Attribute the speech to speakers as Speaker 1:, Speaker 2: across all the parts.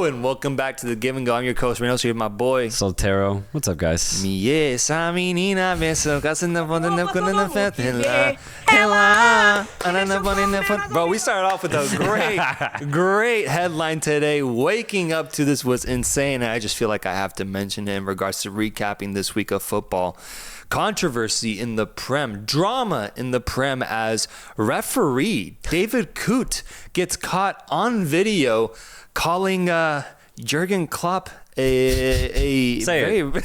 Speaker 1: and welcome back to The Give and Go. I'm your coach, Reynoso, here with my boy
Speaker 2: Soltero. What's up, guys?
Speaker 1: Bro, we started off with a great headline today. Waking up to this was insane, and I just feel like I have to mention it in regards to recapping this week of football. Controversy in the Prem, drama in the Prem as referee David Coote gets caught on video calling Jurgen Klopp a
Speaker 2: Say it.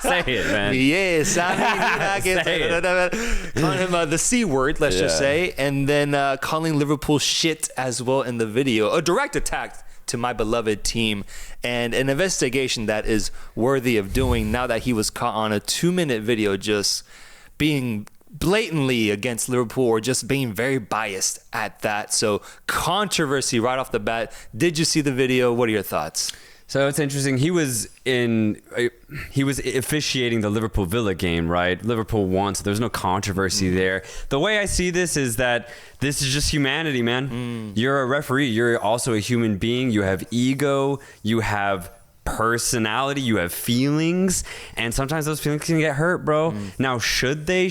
Speaker 2: Say it, man.
Speaker 1: Yes, calling him the C word, let's just say, and then calling Liverpool shit as well in the video. A direct attack to my beloved team, and an investigation that is worthy of doing now that he was caught on a 2-minute video just being blatantly against Liverpool or just being very biased at that. So controversy right off the bat. Did you see the video? What are your thoughts?
Speaker 2: So it's interesting. He was officiating the Liverpool Villa game, right? Liverpool won, so there's no controversy there. The way I see this is that this is just humanity, man. You're a referee. You're also a human being. You have ego. You have personality. You have feelings, and sometimes those feelings can get hurt, bro. Now, should they?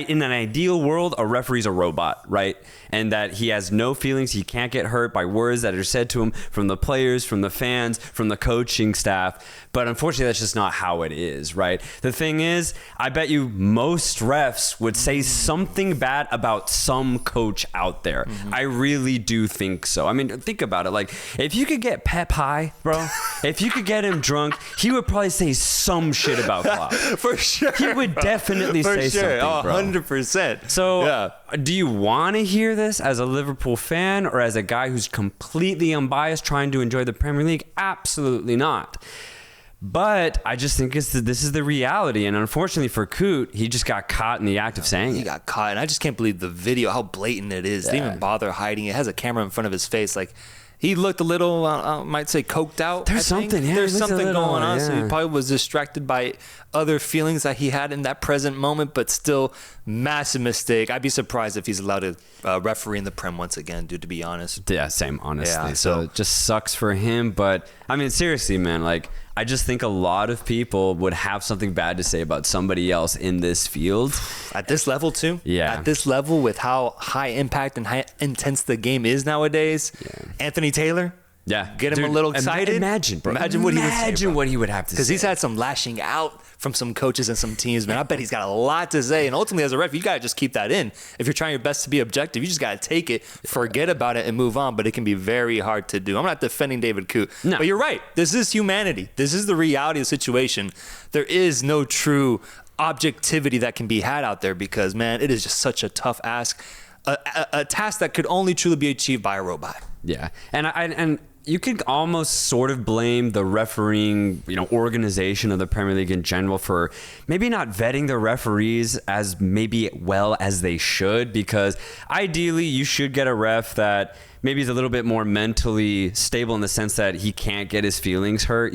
Speaker 2: In an ideal world, a referee's a robot, right? And that he has no feelings. He can't get hurt by words that are said to him from the players, from the fans, from the coaching staff. But unfortunately, that's just not how it is, right? The thing is, I bet you most refs would say something bad about some coach out there. I really do think so. I mean, think about it. Like, if you could get Pep high, bro, if you could get him drunk, he would probably say some shit about Klopp.
Speaker 1: For sure.
Speaker 2: He would definitely say something, bro.
Speaker 1: 100%.
Speaker 2: So, do you want to hear this as a Liverpool fan or as a guy who's completely unbiased trying to enjoy the Premier League? Absolutely not. But I just think this is the reality. And unfortunately for Coote, he just got caught in the act of saying it.
Speaker 1: He got caught. And I just can't believe the video, how blatant it is. They didn't even bother hiding it. It has a camera in front of his face. Like, he looked a little, I might say, coked out.
Speaker 2: There's something,
Speaker 1: There's something going on. So he probably was distracted by other feelings that he had in that present moment, but still, massive mistake. I'd be surprised if he's allowed to referee in the Prem once again, dude, to be honest.
Speaker 2: Yeah, same, honestly.
Speaker 1: Yeah,
Speaker 2: so it just sucks for him. But, I mean, seriously, man, like, I just think a lot of people would have something bad to say about somebody else in this field.
Speaker 1: At this level, too?
Speaker 2: Yeah.
Speaker 1: At this level, with how high impact and high intense the game is nowadays. Yeah. Anthony Taylor?
Speaker 2: Yeah.
Speaker 1: Get him a little excited?
Speaker 2: Imagine, bro.
Speaker 1: Imagine what he would say, bro.
Speaker 2: What he would have to say.
Speaker 1: Because he's had some lashing out from some coaches and some teams, man. I bet he's got a lot to say. And ultimately, as a ref, you got to just keep that in. If you're trying your best to be objective, you just got to take it, forget about it, and move on. But it can be very hard to do. I'm not defending David Coote. No. But you're right. This is humanity. This is the reality of the situation. There is no true objectivity that can be had out there because, man, it is just such a tough ask. A task that could only truly be achieved by a robot.
Speaker 2: Yeah. And you could almost sort of blame the refereeing, organization of the Premier League in general for maybe not vetting the referees as maybe well as they should, because ideally you should get a ref that maybe is a little bit more mentally stable in the sense that he can't get his feelings hurt,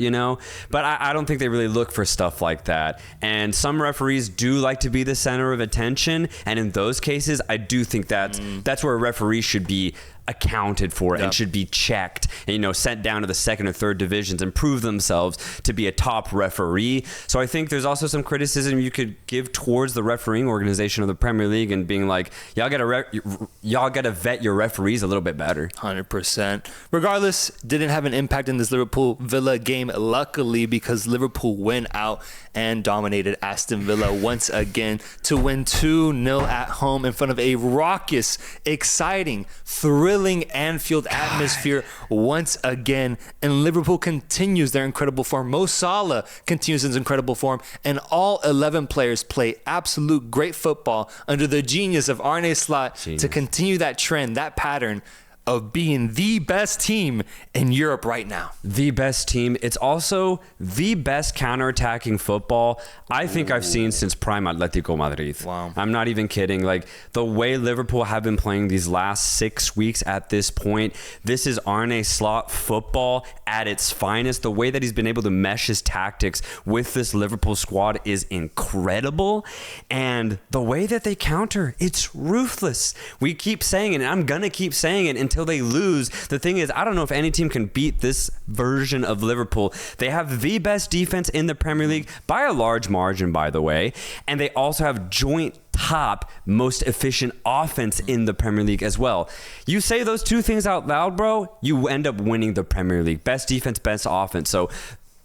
Speaker 2: But I don't think they really look for stuff like that. And some referees do like to be the center of attention. And in those cases, I do think that's where a referee should be accounted for and should be checked and sent down to the second or third divisions and prove themselves to be a top referee. So I think there's also some criticism you could give towards the refereeing organization of the Premier League and being like, y'all gotta vet your referees a little bit better.
Speaker 1: 100%. Regardless, didn't have an impact in this Liverpool Villa game, luckily, because Liverpool went out and dominated Aston Villa once again to win 2-0 at home in front of a raucous, exciting, thrilling Anfield atmosphere once again. And Liverpool continues their incredible form. Mo Salah continues his incredible form. And all 11 players play absolute great football under the genius of Arne Slot to continue that trend, that pattern of being the best team in Europe right now.
Speaker 2: The best team. It's also the best counterattacking football I think I've seen since prime Atletico Madrid.
Speaker 1: Wow.
Speaker 2: I'm not even kidding. Like, the way Liverpool have been playing these last 6 weeks at this point, this is Arne Slot football at its finest. The way that he's been able to mesh his tactics with this Liverpool squad is incredible. And the way that they counter, it's ruthless. We keep saying it, and I'm going to keep saying it until they lose. The thing is, I don't know if any team can beat this version of Liverpool. They have the best defense in the Premier League by a large margin, by the way, and they also have joint top most efficient offense in the Premier League as well. You say those two things out loud, bro, you end up winning the Premier League. Best defense, best offense. So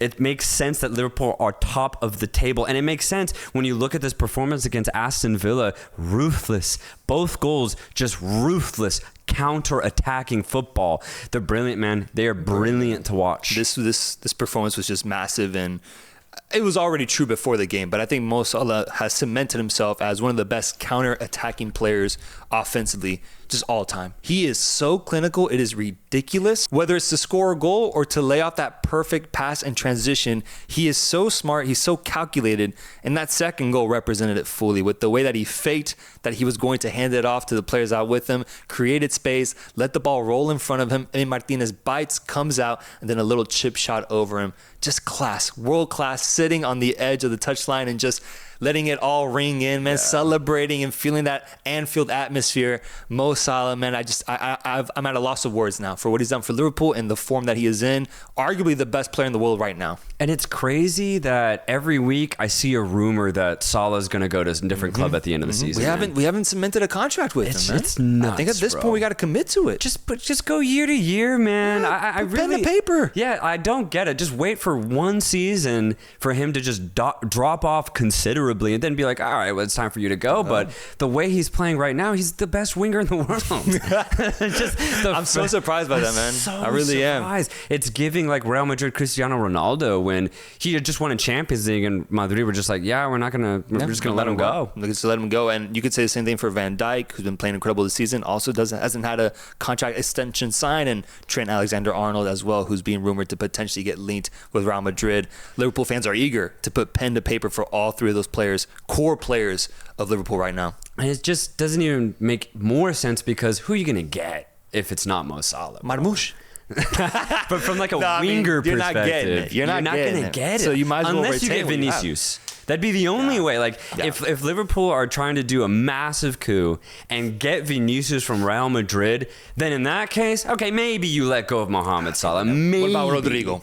Speaker 2: it makes sense that Liverpool are top of the table. And it makes sense when you look at this performance against Aston Villa. Ruthless. Both goals, just ruthless counter-attacking football. They're brilliant, man. They are brilliant to watch.
Speaker 1: This performance was just massive, and it was already true before the game, but I think Mo Salah has cemented himself as one of the best counter-attacking players offensively just all time. He is so clinical, it is ridiculous. Whether it's to score a goal or to lay off that perfect pass and transition, he is so smart, he's so calculated, and that second goal represented it fully with the way that he faked that he was going to hand it off to the players out with him, created space, let the ball roll in front of him, and Martinez bites, comes out, and then a little chip shot over him. Just class, world class, sitting on the edge of the touchline and just letting it all ring in, man, celebrating and feeling that Anfield atmosphere. Mo Salah, man, I'm at a loss of words now for what he's done for Liverpool and the form that he is in. Arguably the best player in the world right now.
Speaker 2: And it's crazy that every week I see a rumor that Salah's going to go to a different club at the end of the season.
Speaker 1: We haven't cemented a contract with him, man.
Speaker 2: It's nuts,
Speaker 1: I think at this point we got to commit to it.
Speaker 2: Just go year to year, man.
Speaker 1: Yeah,
Speaker 2: I really,
Speaker 1: pen to paper.
Speaker 2: Yeah, I don't get it. Just wait for one season for him to just drop off considerably and then be like, all right, well, it's time for you to go. But the way he's playing right now, he's the best winger in the world.
Speaker 1: I'm so surprised by that, man. I really am.
Speaker 2: It's giving like Real Madrid Cristiano Ronaldo when he had just won a Champions League and Madrid were just like, we're just gonna let him go.
Speaker 1: Just let him go. And you could say the same thing for Van Dijk, who's been playing incredible this season. Also hasn't had a contract extension signed, and Trent Alexander-Arnold as well, who's being rumored to potentially get linked with Real Madrid. Liverpool fans are eager to put pen to paper for all three of those players, core players of Liverpool right now.
Speaker 2: And it just doesn't even make more sense because who are you going to get if it's not Mo Salah?
Speaker 1: Marmoush.
Speaker 2: But from like a winger perspective,
Speaker 1: you're not going to get it. So you might as well
Speaker 2: unless you get Vinicius. That'd be the only way. Like if Liverpool are trying to do a massive coup and get Vinicius from Real Madrid, then in that case, okay, maybe you let go of Mohamed Salah. Maybe.
Speaker 1: What about Rodrigo?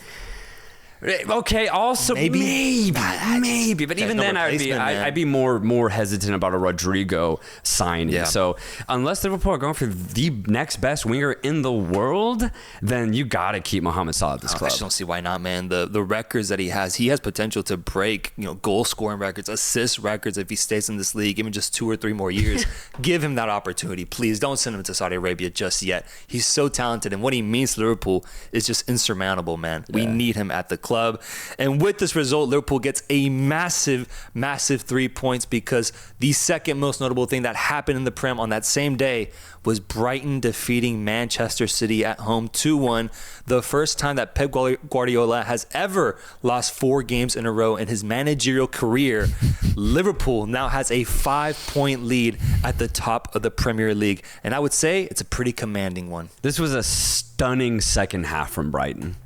Speaker 2: Okay, also maybe, but even then I'd be more hesitant about a Rodrigo signing. Yeah. So unless Liverpool are going for the next best winger in the world, then you gotta keep Mohamed Salah at this club.
Speaker 1: I just don't see why not, man. The records that he has potential to break, goal scoring records, assist records if he stays in this league, even just 2 or 3 more years. Give him that opportunity, please. Don't send him to Saudi Arabia just yet. He's so talented, and what he means to Liverpool is just insurmountable, man. We need him at the club. And with this result, Liverpool gets a massive 3 points, because the second most notable thing that happened in the Prem on that same day was Brighton defeating Manchester City at home 2-1. The first time that Pep Guardiola has ever lost 4 games in a row in his managerial career. Liverpool now has a 5-point lead at the top of the Premier League. And I would say it's a pretty commanding one.
Speaker 2: This was a stunning second half from Brighton.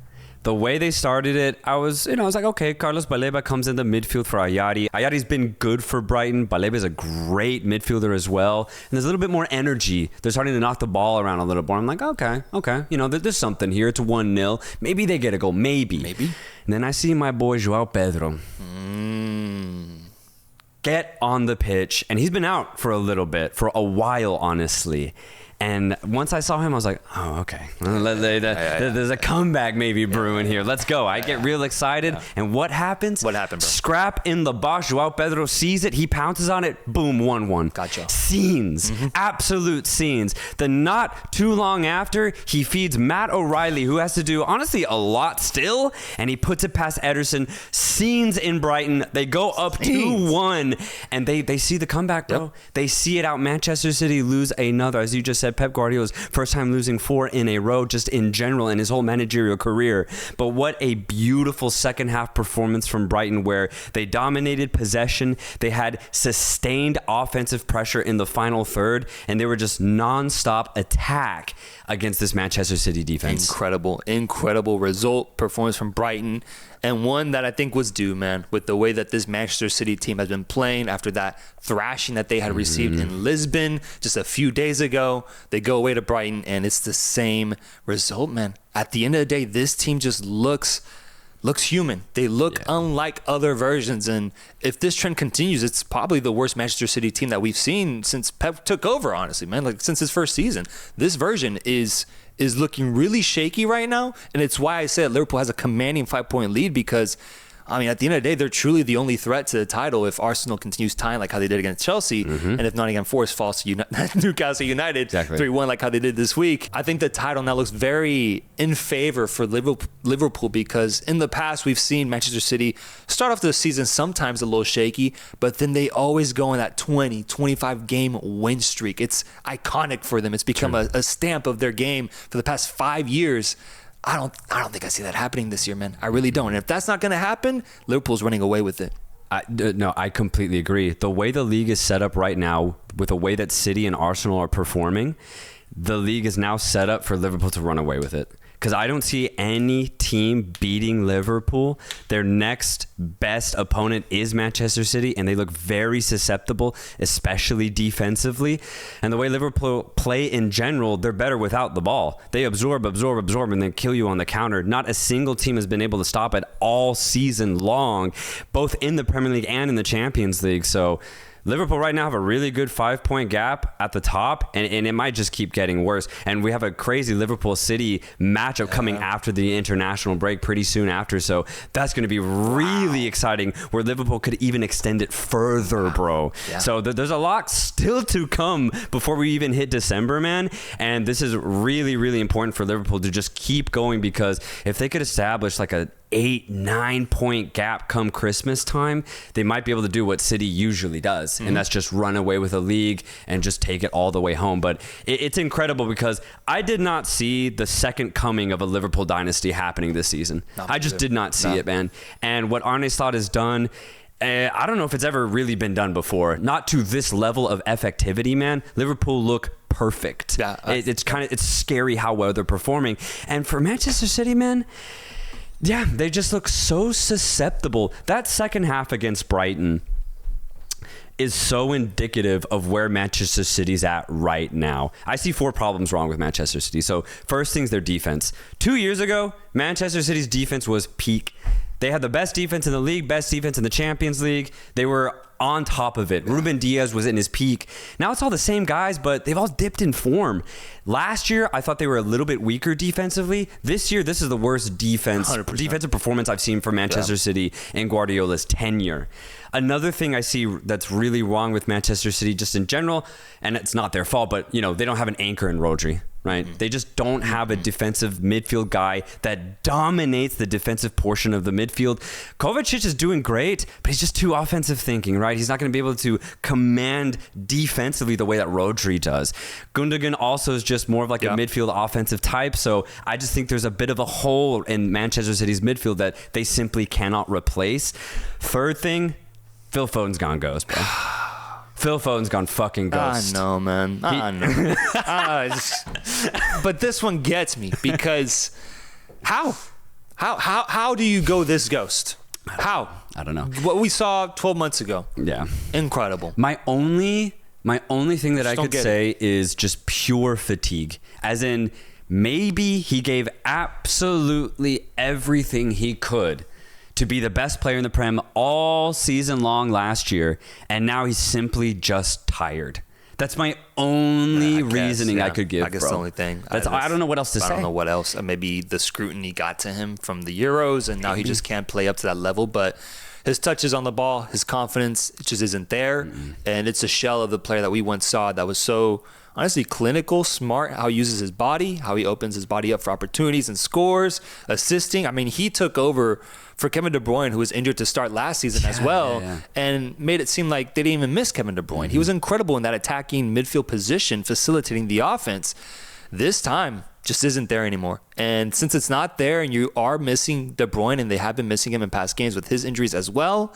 Speaker 2: The way they started it, I was like, okay, Carlos Baleba comes in the midfield for Ayari. Ayari's been good for Brighton. Baleba is a great midfielder as well. And there's a little bit more energy. They're starting to knock the ball around a little more. I'm like, okay. There's something here. It's 1-0. Maybe they get a goal. Maybe. And then I see my boy João Pedro get on the pitch. And he's been out for a little bit, for a while, honestly. And once I saw him, I was like, oh, okay. There's a comeback maybe brewing here. Let's go. I get real excited. And what happens?
Speaker 1: What happened, bro?
Speaker 2: Scrap in the box. João Pedro sees it. He pounces on it. Boom, 1-1.
Speaker 1: Gotcha.
Speaker 2: Scenes. Absolute scenes. Then not too long after, he feeds Matt O'Reilly, who has to do, honestly, a lot still. And he puts it past Ederson. Scenes in Brighton. They go up 2-1. And they see the comeback, bro. Yep. They see it out. Manchester City lose another, as you just said, Pep Guardiola's first time losing 4 in a row just in general in his whole managerial career. But what a beautiful second half performance from Brighton, where they dominated possession. They had sustained offensive pressure in the final third, and they were just non-stop attack against this Manchester City defense.
Speaker 1: Incredible result, performance from Brighton. And one that I think was due, man, with the way that this Manchester City team has been playing after that thrashing that they had received in Lisbon just a few days ago. They go away to Brighton, and it's the same result, man. At the end of the day, this team just looks human. They look unlike other versions, and if this trend continues, it's probably the worst Manchester City team that we've seen since Pep took over, honestly, man. Like, since his first season. This version is looking really shaky right now, and it's why I said Liverpool has a commanding 5-point lead, because I mean, at the end of the day, they're truly the only threat to the title if Arsenal continues tying like how they did against Chelsea, and if Nottingham Forest falls to Newcastle United 3-1 like how they did this week. I think the title now looks very in favor for Liverpool, because in the past we've seen Manchester City start off the season sometimes a little shaky, but then they always go on that 20-25 game win streak. It's iconic for them. It's become a stamp of their game for the past 5 years. I don't think I see that happening this year, man. I really don't. And if that's not going to happen, Liverpool's running away with it.
Speaker 2: No, I completely agree. The way the league is set up right now, with the way that City and Arsenal are performing, the league is now set up for Liverpool to run away with it. Because I don't see any team beating Liverpool. Their next best opponent is Manchester City, and they look very susceptible, especially defensively. And the way Liverpool play in general, they're better without the ball. They absorb, and then kill you on the counter. Not a single team has been able to stop it all season long, both in the Premier League and in the Champions League. So Liverpool right now have a really good 5-point gap at the top, and it might just keep getting worse. And we have a crazy Liverpool City matchup coming after the international break pretty soon after. So that's going to be really exciting, where Liverpool could even extend it further, bro. Yeah. So there's a lot still to come before we even hit December, man. And this is really, really important for Liverpool to just keep going, because if they could establish like a 8-9 point gap come Christmas time, they might be able to do what City usually does, and that's just run away with a league and just take it all the way home. But it's incredible, because I did not see the second coming of a Liverpool dynasty happening this season. I just did not see it, man. And what Arne Slot has done, I don't know if it's ever really been done before. Not to this level of effectivity, man. Liverpool look perfect. It's scary how well they're performing. And for Manchester City, man, yeah, they just look so susceptible. That second half against Brighton is so indicative of where Manchester City's at right now. I see 4 problems wrong with Manchester City. So first thing's their defense. 2 years ago, Manchester City's defense was peak. They had the best defense in the league, best defense in the Champions League. They were on top of it. Ruben Diaz was in his peak. Now it's all the same guys, but they've all dipped in form. Last year, I thought they were a little bit weaker defensively. This year, this is the worst defensive performance I've seen from Manchester City in Guardiola's tenure. Another thing I see that's really wrong with Manchester City just in general, and it's not their fault, but they don't have an anchor in Rodri. Right? They just don't have a defensive midfield guy that dominates the defensive portion of the midfield. Kovacic is doing great, but he's just too offensive thinking, right? He's not going to be able to command defensively the way that Rodri does. Gundogan also is just more of like a midfield offensive type, so I just think there's a bit of a hole in Manchester City's midfield that they simply cannot replace. Third thing, Phil Foden's gone ghost, bro. Phil Foden's gone fucking ghost.
Speaker 1: I know, man. I know. But this one gets me, because how do you go this ghost? How?
Speaker 2: I don't know.
Speaker 1: What we saw 12 months ago.
Speaker 2: Yeah.
Speaker 1: Incredible.
Speaker 2: My only thing that I could say is just pure fatigue. As in, maybe he gave absolutely everything he could to be the best player in the Prem all season long last year, and now he's simply just tired. That's my only reasoning I could give.
Speaker 1: I guess the only thing.
Speaker 2: I don't know what else to say.
Speaker 1: I don't know what else. Maybe the scrutiny got to him from the Euros, and now he just can't play up to that level. But his touches on the ball, his confidence, it just isn't there. And it's a shell of the player that we once saw that was so, honestly, clinical, smart, how he uses his body, how he opens his body up for opportunities and scores, assisting. I mean, he took over for Kevin De Bruyne, who was injured to start last season as well, and made it seem like they didn't even miss Kevin De Bruyne. He was incredible in that attacking midfield position, facilitating the offense. This time just isn't there anymore. And since it's not there, and you are missing De Bruyne, and they have been missing him in past games with his injuries as well,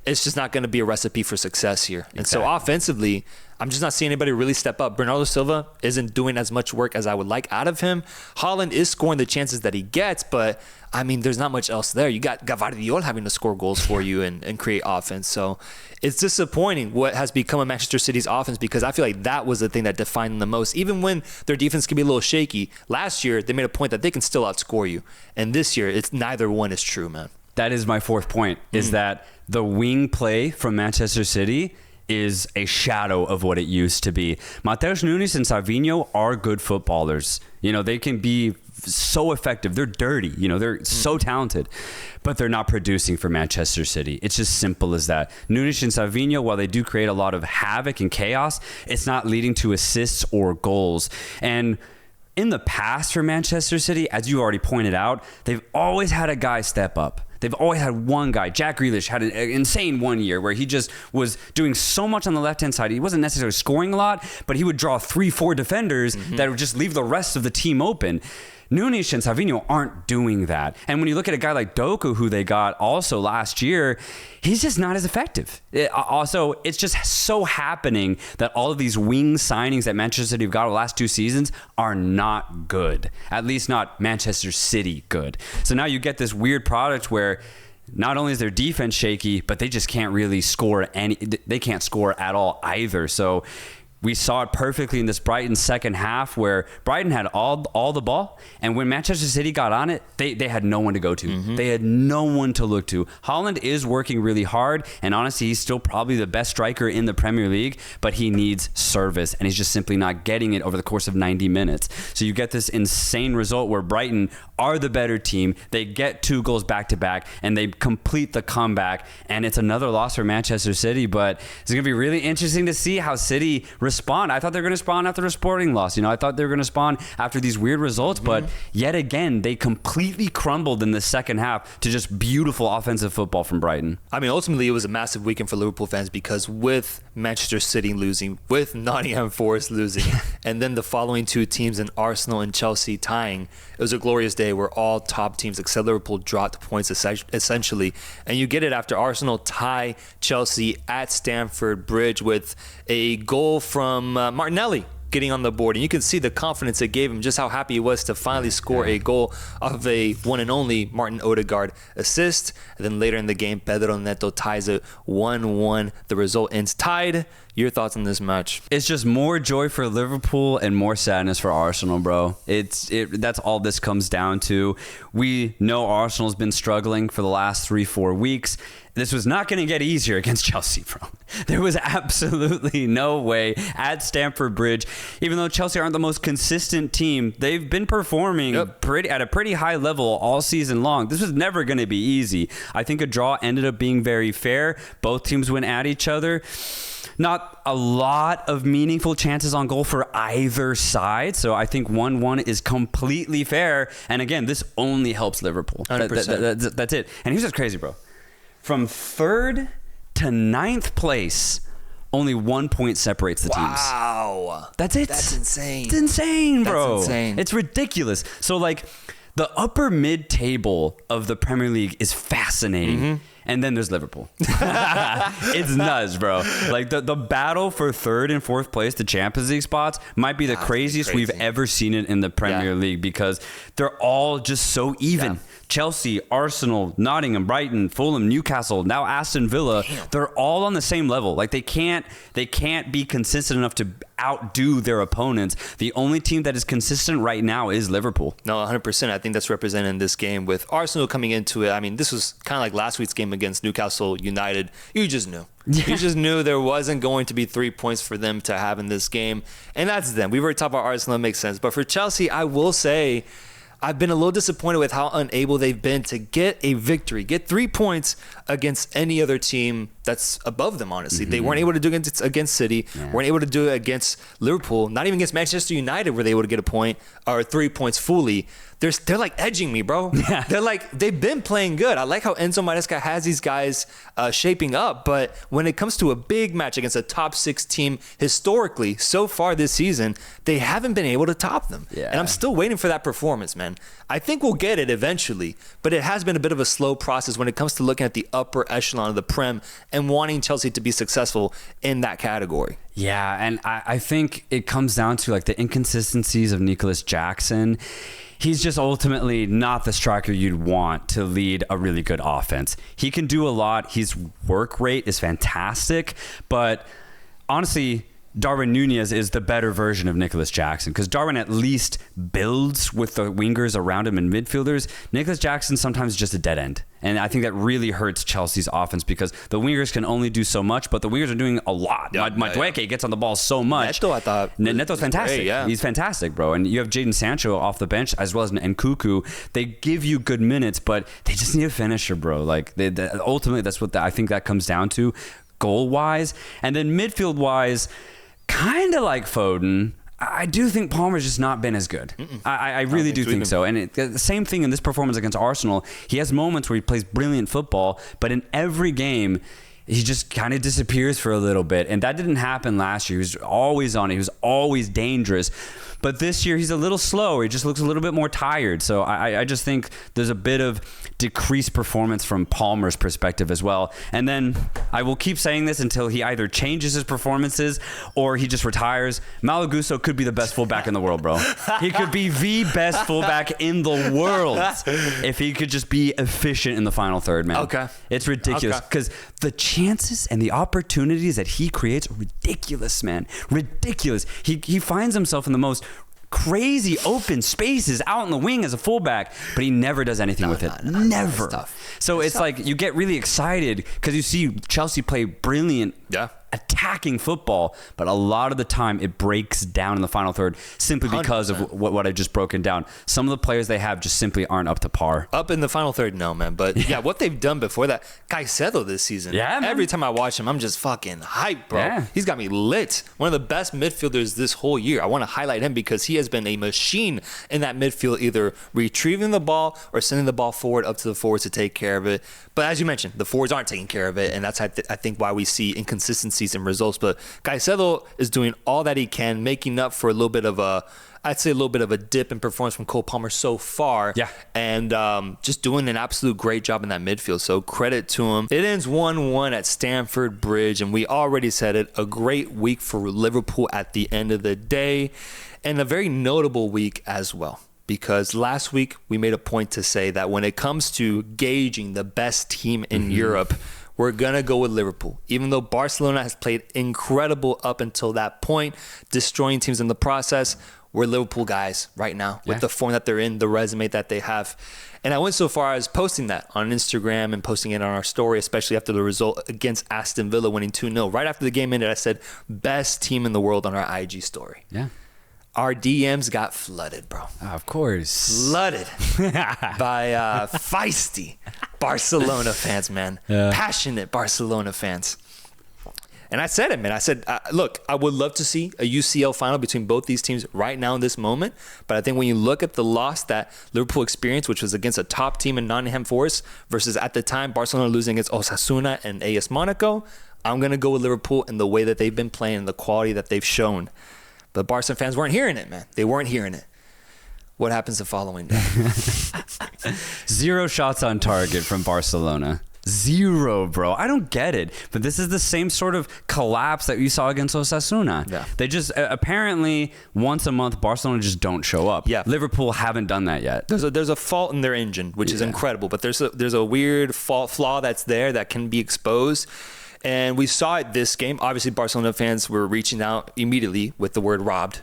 Speaker 1: it's just not going to be a recipe for success here. And so offensively, I'm just not seeing anybody really step up. Bernardo Silva isn't doing as much work as I would like out of him. Haaland is scoring the chances that he gets, but I mean, there's not much else there. You got Gavardiol having to score goals for you and create offense. So it's disappointing what has become a Manchester City's offense, because I feel like that was the thing that defined them the most. Even when their defense can be a little shaky, last year they made a point that they can still outscore you. And this year, it's neither one is true, man.
Speaker 2: That is my fourth point, is that the wing play from Manchester City is a shadow of what it used to be. Matheus Nunes and Savinho are good footballers. You know, they can be so effective. They're dirty. You know, they're so talented, but they're not producing for Manchester City. It's just simple as that. Nunes and Savinho, while they do create a lot of havoc and chaos, it's not leading to assists or goals. And in the past for Manchester City, as you already pointed out, they've always had a guy step up. They've always had one guy. Jack Grealish had an insane one year where he just was doing so much on the left-hand side. He wasn't necessarily scoring a lot, but he would draw 3-4 defenders that would just leave the rest of the team open. Nunes and Savinho aren't doing that. And when you look at a guy like Doku, who they got also last year, he's just not as effective. It's just so happening that all of these wing signings that Manchester City have got over the last 2 seasons are not good. At least not Manchester City good. So now you get this weird product where not only is their defense shaky, but they just can't really score they can't score at all either. So we saw it perfectly in this Brighton second half, where Brighton had all the ball, and when Manchester City got on it, they had no one to go to. They had no one to look to. Haaland is working really hard, and honestly, he's still probably the best striker in the Premier League, but he needs service, and he's just simply not getting it over the course of 90 minutes. So you get this insane result where Brighton are the better team. They get 2 goals back-to-back, and they complete the comeback, and it's another loss for Manchester City, but it's going to be really interesting to see how City respond. I thought they were going to spawn after a Sporting loss. You know, I thought they were going to spawn after these weird results, but yet again, they completely crumbled in the second half to just beautiful offensive football from Brighton.
Speaker 1: I mean, ultimately, it was a massive weekend for Liverpool fans, because with Manchester City losing, with Nottingham Forest losing, and then the following 2 teams in Arsenal and Chelsea tying, it was a glorious day where all top teams except Liverpool dropped points essentially. And you get it after Arsenal tie Chelsea at Stamford Bridge with a goal from Martinelli getting on the board, and you can see the confidence it gave him, just how happy he was to finally score a goal of a one and only Martin Odegaard assist. And then later in the game, Pedro Neto ties it 1-1. The result ends tied. Your thoughts on this match?
Speaker 2: It's just more joy for Liverpool and more sadness for Arsenal, bro. That's all this comes down to. We know Arsenal's been struggling for the last 3-4 weeks. This was not going to get easier against Chelsea, bro. There was absolutely no way at Stamford Bridge. Even though Chelsea aren't the most consistent team, they've been performing at a pretty high level all season long. This was never going to be easy. I think a draw ended up being very fair. Both teams went at each other. Not a lot of meaningful chances on goal for either side. So I think 1-1 is completely fair. And again, this only helps Liverpool.
Speaker 1: 100%.
Speaker 2: That's it. And here's what's crazy, bro. From 3rd to 9th place, only 1 point separates the teams.
Speaker 1: Wow.
Speaker 2: That's it.
Speaker 1: That's insane.
Speaker 2: It's insane, bro.
Speaker 1: That's insane.
Speaker 2: It's ridiculous. So, like, the upper mid-table of the Premier League is fascinating. And then there's Liverpool. It's nuts, bro. Like, the battle for 3rd and 4th place, the Champions League spots, might be the craziest we've ever seen it in the Premier League, because they're all just so even. Chelsea, Arsenal, Nottingham, Brighton, Fulham, Newcastle, now Aston Villa, they're all on the same level. Like, they can't be consistent enough to outdo their opponents. The only team that is consistent right now is Liverpool.
Speaker 1: No, 100%. I think that's represented in this game with Arsenal coming into it. I mean, this was kind of like last week's game against Newcastle United. You just knew. You just knew there wasn't going to be 3 points for them to have in this game. And that's them. We've already talked about Arsenal. It makes sense. But for Chelsea, I will say, I've been a little disappointed with how unable they've been to get a victory, get 3 points against any other team that's above them, honestly. They weren't able to do it against City, weren't able to do it against Liverpool, not even against Manchester United were they able to get a point or 3 points fully. they're like edging me, bro.
Speaker 2: Yeah.
Speaker 1: They're like, they've been playing good. I like how Enzo Maresca has these guys shaping up, but when it comes to a big match against a top 6 team historically so far this season, they haven't been able to top them.
Speaker 2: Yeah.
Speaker 1: And I'm still waiting for that performance, man. I think we'll get it eventually, but it has been a bit of a slow process when it comes to looking at the upper echelon of the Prem and wanting Chelsea to be successful in that category.
Speaker 2: Yeah, and I think it comes down to like the inconsistencies of Nicholas Jackson. He's just ultimately not the striker you'd want to lead a really good offense. He can do a lot. His work rate is fantastic, but honestly, Darwin Núñez is the better version of Nicholas Jackson because Darwin at least builds with the wingers around him and midfielders. Nicholas Jackson sometimes is just a dead end. And I think that really hurts Chelsea's offense because the wingers can only do so much, but the wingers are doing a lot. Madueke gets on the ball so much.
Speaker 1: Neto, I thought.
Speaker 2: Neto's fantastic.
Speaker 1: Great, yeah.
Speaker 2: He's fantastic, bro. And you have Jadon Sancho off the bench as well as Nkuku. They give you good minutes, but they just need a finisher, bro. Like ultimately, that's what I think that comes down to goal-wise. And then midfield-wise, kind of like Foden, I do think Palmer's just not been as good. I really do think so. And the same thing in this performance against Arsenal. He has moments where he plays brilliant football, but in every game, he just kind of disappears for a little bit. And that didn't happen last year. He was always on it. He was always dangerous. But this year, he's a little slow. He just looks a little bit more tired. So I just think there's a bit of decreased performance from Palmer's perspective as well. And then I will keep saying this until he either changes his performances or he just retires. Malo Gusto could be the best fullback in the world, bro. He could be the best fullback in the world if he could just be efficient in the final third, man.
Speaker 1: Okay.
Speaker 2: It's ridiculous because the chances and the opportunities that he creates are ridiculous, man. Ridiculous. He finds himself in the most crazy open spaces out in the wing as a fullback, but he never does anything with it. Never. So it's like you get really excited because you see Chelsea play brilliant attacking football, but a lot of the time it breaks down in the final third simply because 100%. Of what I've just broken down. Some of the players they have just simply aren't up to par.
Speaker 1: Up in the final third, no, man. But yeah, what they've done before that, Caicedo this season.
Speaker 2: Yeah, man.
Speaker 1: Every time I watch him, I'm just fucking hyped, bro.
Speaker 2: Yeah.
Speaker 1: He's got me lit. One of the best midfielders this whole year. I want to highlight him because he has been a machine in that midfield, either retrieving the ball or sending the ball forward up to the forwards to take care of it. But as you mentioned, the forwards aren't taking care of it, and that's I think why we see inconsistencies in results. But Caicedo is doing all that he can, making up for a little bit of a dip in performance from Cole Palmer so far.
Speaker 2: Yeah.
Speaker 1: And just doing an absolute great job in that midfield. So credit to him. It ends 1-1 at Stamford Bridge, and we already said it, a great week for Liverpool at the end of the day, and a very notable week as well. Because last week we made a point to say that when it comes to gauging the best team in Europe, we're going to go with Liverpool. Even though Barcelona has played incredible up until that point, destroying teams in the process, we're Liverpool guys right now with the form that they're in, the resume that they have. And I went so far as posting that on Instagram and posting it on our story, especially after the result against Aston Villa winning 2-0. Right after the game ended, I said, best team in the world on our IG story.
Speaker 2: Yeah.
Speaker 1: Our DMs got flooded, bro.
Speaker 2: Of course.
Speaker 1: Flooded by feisty Barcelona fans, man. Passionate Barcelona fans. And I said it, man. I said, look, I would love to see a UCL final between both these teams right now in this moment. But I think when you look at the loss that Liverpool experienced, which was against a top team in Nottingham Forest, versus at the time Barcelona losing against Osasuna and AS Monaco, I'm going to go with Liverpool in the way that they've been playing and the quality that they've shown. But Barca fans weren't hearing it, man. They weren't hearing it. What happens the following day?
Speaker 2: 0 shots on target from Barcelona. 0, bro. I don't get it. But this is the same sort of collapse that we saw against Osasuna. Yeah. They just, apparently, once a month, Barcelona just don't show up.
Speaker 1: Yeah.
Speaker 2: Liverpool haven't done that yet.
Speaker 1: There's a fault in their engine, which is incredible. But there's a weird flaw that's there that can be exposed. And we saw it this game. Obviously, Barcelona fans were reaching out immediately with the word robbed,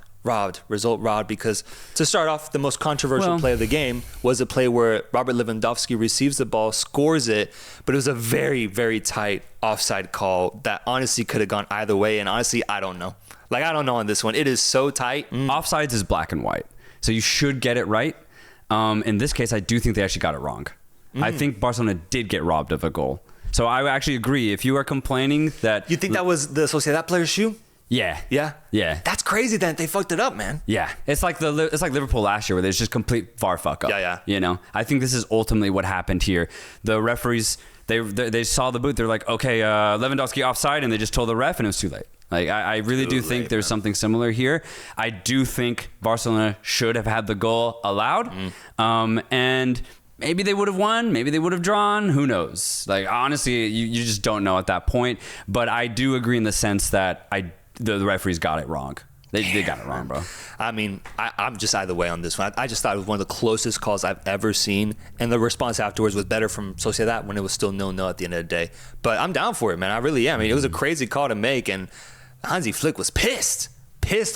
Speaker 1: result robbed, because to start off, the most controversial play of the game was a play where Robert Lewandowski receives the ball, scores it, but it was a very, very tight offside call that honestly could have gone either way. And honestly, I don't know. I don't know on this one. It is so tight.
Speaker 2: Offsides is black and white. So you should get it right. In this case, I do think they actually got it wrong. I think Barcelona did get robbed of a goal. So I actually agree. If you are complaining that...
Speaker 1: You think that was the Sociedad player's shoe?
Speaker 2: Yeah.
Speaker 1: Yeah?
Speaker 2: Yeah.
Speaker 1: That's crazy that they fucked it up, man.
Speaker 2: Yeah. It's like Liverpool last year where there's just complete VAR fuck up.
Speaker 1: Yeah.
Speaker 2: You know? I think this is ultimately what happened here. The referees, they saw the boot. They're like, okay, Lewandowski offside, and they just told the ref, and it was too late. Like, I really do think there's something similar here. I do think Barcelona should have had the goal allowed. And maybe they would have won. Maybe they would have drawn. Who knows? Like, honestly, you just don't know at that point. But I do agree in the sense that the referees got it wrong. They got it wrong, bro.
Speaker 1: I mean, I'm just either way on this one. I just thought it was one of the closest calls I've ever seen. And the response afterwards was better from Sociedad when it was still 0-0 at the end of the day. But I'm down for it, man. I really am. I mean, it was a crazy call to make. And Hansi Flick was pissed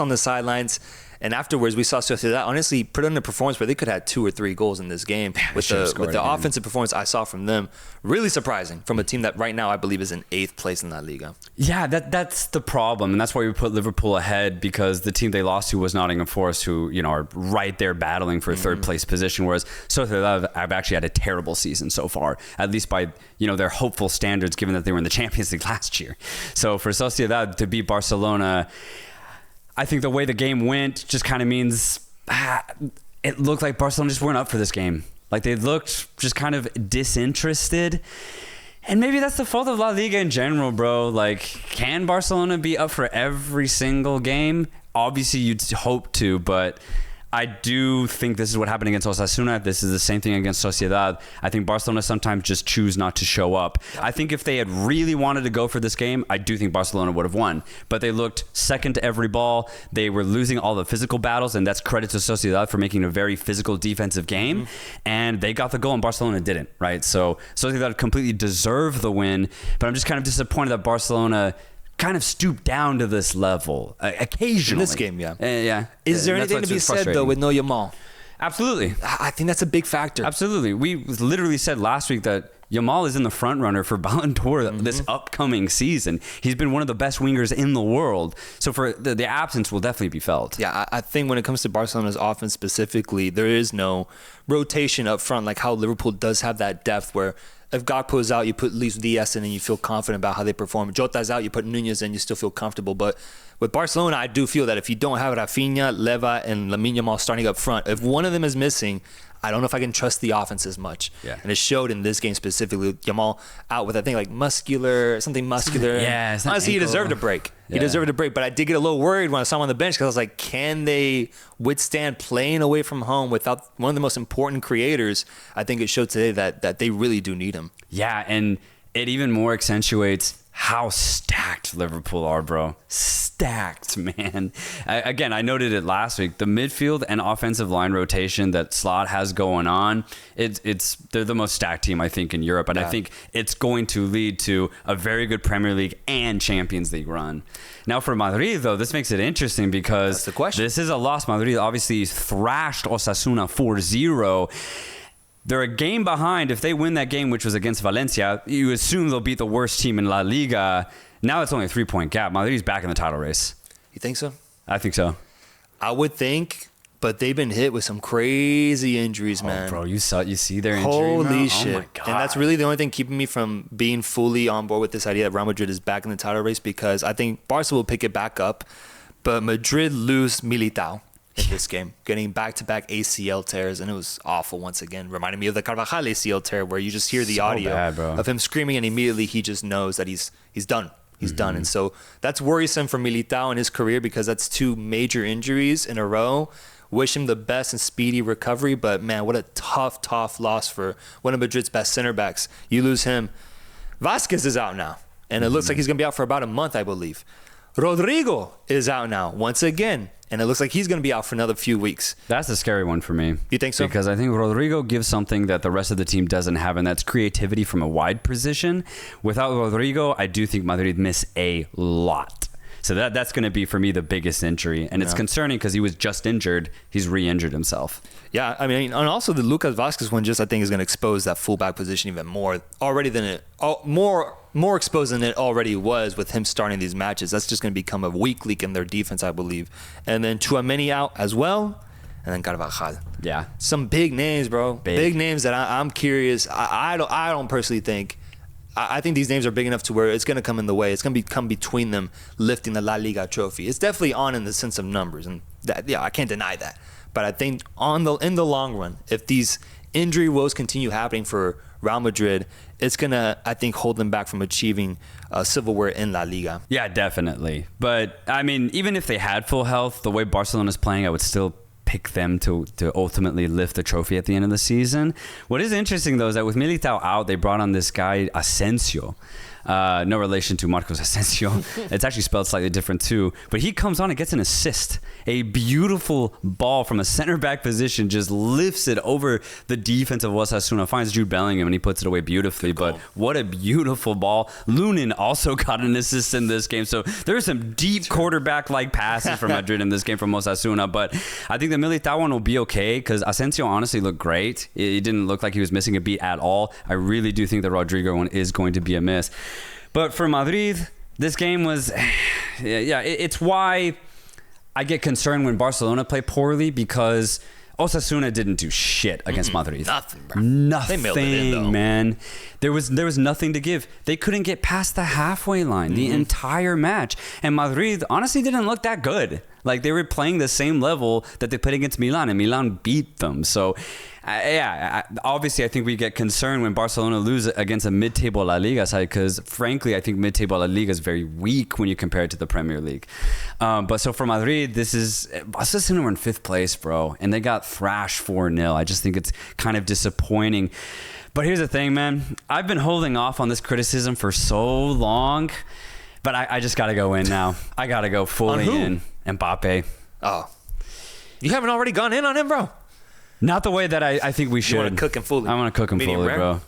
Speaker 1: on the sidelines. And afterwards, we saw Sociedad honestly put in a performance where they could have had 2 or 3 goals in this game. With the offensive performance I saw from them, really surprising from a team that right now I believe is in 8th place in La Liga.
Speaker 2: Yeah, that's the problem. And that's why we put Liverpool ahead, because the team they lost to was Nottingham Forest, who, you know, are right there battling for 3rd place position. Whereas Sociedad have actually had a terrible season so far, at least by, you know, their hopeful standards, given that they were in the Champions League last year. So for Sociedad to beat Barcelona, I think the way the game went just kind of means it looked like Barcelona just weren't up for this game. Like, they looked just kind of disinterested. And maybe that's the fault of La Liga in general, bro. Like, can Barcelona be up for every single game? Obviously, you'd hope to, but I do think this is what happened against Osasuna. This is the same thing against Sociedad. I think Barcelona sometimes just choose not to show up. I think if they had really wanted to go for this game, I do think Barcelona would have won. But they looked second to every ball. They were losing all the physical battles, and that's credit to Sociedad for making a very physical defensive game. And they got the goal, and Barcelona didn't, right? So Sociedad completely deserved the win. But I'm just kind of disappointed that Barcelona kind of stoop down to this level occasionally.
Speaker 1: In this game, yeah.
Speaker 2: Yeah.
Speaker 1: Is there anything to be said, though, with no Yamal?
Speaker 2: Absolutely.
Speaker 1: I think that's a big factor.
Speaker 2: Absolutely. We literally said last week that Yamal is in the front runner for Ballon d'Or this upcoming season. He's been one of the best wingers in the world. So for the absence will definitely be felt.
Speaker 1: Yeah, I think when it comes to Barcelona's offense specifically, there is no rotation up front like how Liverpool does have that depth where if Gakpo's out, you put Luis Diaz in and you feel confident about how they perform. Jota's out, you put Nunez in, you still feel comfortable. But with Barcelona, I do feel that if you don't have Rafinha, Leva, and Lamine Yamal starting up front, if one of them is missing, I don't know if I can trust the offense as much. Yeah. And it showed in this game specifically. Yamal out with, I think, like something muscular.
Speaker 2: Yeah.
Speaker 1: Honestly, he deserved a break. Yeah. He deserved a break. But I did get a little worried when I saw him on the bench because I was like, can they withstand playing away from home without one of the most important creators? I think it showed today that they really do need him.
Speaker 2: Yeah, and it even more accentuates how stacked Liverpool are, bro. Stacked, man. Again, I noted it last week. The midfield and offensive line rotation that Slot has going on, they're the most stacked team, I think, in Europe. And I think it's going to lead to a very good Premier League and Champions League run. Now, for Madrid, though, this makes it interesting because this is a loss. Madrid obviously thrashed Osasuna 4-0. They're a game behind. If they win that game, which was against Valencia, you assume they'll beat the worst team in La Liga. Now it's only a 3-point gap. Madrid's back in the title race.
Speaker 1: You think so?
Speaker 2: I think so.
Speaker 1: I would think, but they've been hit with some crazy injuries, man.
Speaker 2: Bro, you see their injury,
Speaker 1: Holy shit.
Speaker 2: Oh my God.
Speaker 1: And that's really the only thing keeping me from being fully on board with this idea that Real Madrid is back in the title race, because I think Barca will pick it back up, but Madrid lose Militao in this game, getting back-to-back ACL tears, and it was awful once again. Reminded me of the Carvajal ACL tear, where you just hear the audio of him screaming, and immediately he just knows that he's done. He's done. And so that's worrisome for Militao in his career, because that's 2 major injuries in a row. Wish him the best and speedy recovery, but man, what a tough loss for one of Madrid's best center backs. You lose him. Vasquez is out now, and it looks like he's going to be out for about a month, I believe. Rodrigo is out now once again, and it looks like he's going to be out for another few weeks.
Speaker 2: That's a scary one for me.
Speaker 1: You think so?
Speaker 2: Because I think Rodrigo gives something that the rest of the team doesn't have, and that's creativity from a wide position. Without Rodrigo, I do think Madrid miss a lot. So that's going to be, for me, the biggest injury. And it's concerning because he was just injured. He's re-injured himself. Yeah,
Speaker 1: I mean, and also the Lucas Vasquez one just, I think, is going to expose that fullback position even more more exposed than it already was with him starting these matches. That's just going to become a weak link in their defense, I believe. And then Tchouaméni out as well, and then Carvajal.
Speaker 2: Yeah.
Speaker 1: Some big names, bro. Big names that I'm curious. I don't personally think I think these names are big enough to where it's going to come in the way. It's going to come between them lifting the La Liga trophy. It's definitely on in the sense of numbers, and that, I can't deny that. But I think in the long run, if these injury woes continue happening for Real Madrid, it's going to, I think, hold them back from achieving silverware in La Liga.
Speaker 2: Yeah, definitely. But, I mean, even if they had full health, the way Barcelona's playing, I would still pick them to ultimately lift the trophy at the end of the season. What is interesting, though, is that with Militao out, they brought on this guy, Asensio. No relation to Marcos Asensio. It's actually spelled slightly different too. But he comes on and gets an assist. A beautiful ball from a center back position, just lifts it over the defense of Osasuna, finds Jude Bellingham, and he puts it away beautifully. But what a beautiful ball. Lunin also got an assist in this game. So there are some deep quarterback-like passes from Madrid in this game from Osasuna. But I think the Militao one will be okay because Asensio honestly looked great. He didn't look like he was missing a beat at all. I really do think the Rodrigo one is going to be a miss. But for Madrid, this game was, it's why I get concerned when Barcelona play poorly because Osasuna didn't do shit against Madrid.
Speaker 1: Nothing, bro.
Speaker 2: Nothing,
Speaker 1: They mailed it in, though.
Speaker 2: man. There was nothing to give. They couldn't get past the halfway line the entire match. And Madrid honestly didn't look that good. Like, they were playing the same level that they played against Milan, and Milan beat them. So, obviously, I think we get concerned when Barcelona lose against a mid-table La Liga side because, frankly, I think mid-table La Liga is very weak when you compare it to the Premier League. But so for Madrid, Osasuna were in 5th place, bro, and they got thrashed 4-0. I just think it's kind of disappointing. But here's the thing, man. I've been holding off on this criticism for so long, but I just got to go in now. I got to go fully in. Mbappe.
Speaker 1: Oh. You haven't already gone in on him, bro?
Speaker 2: Not the way that I think we should.
Speaker 1: You want to cook him fully?
Speaker 2: I want to cook him
Speaker 1: Medium
Speaker 2: fully,
Speaker 1: rare?
Speaker 2: bro.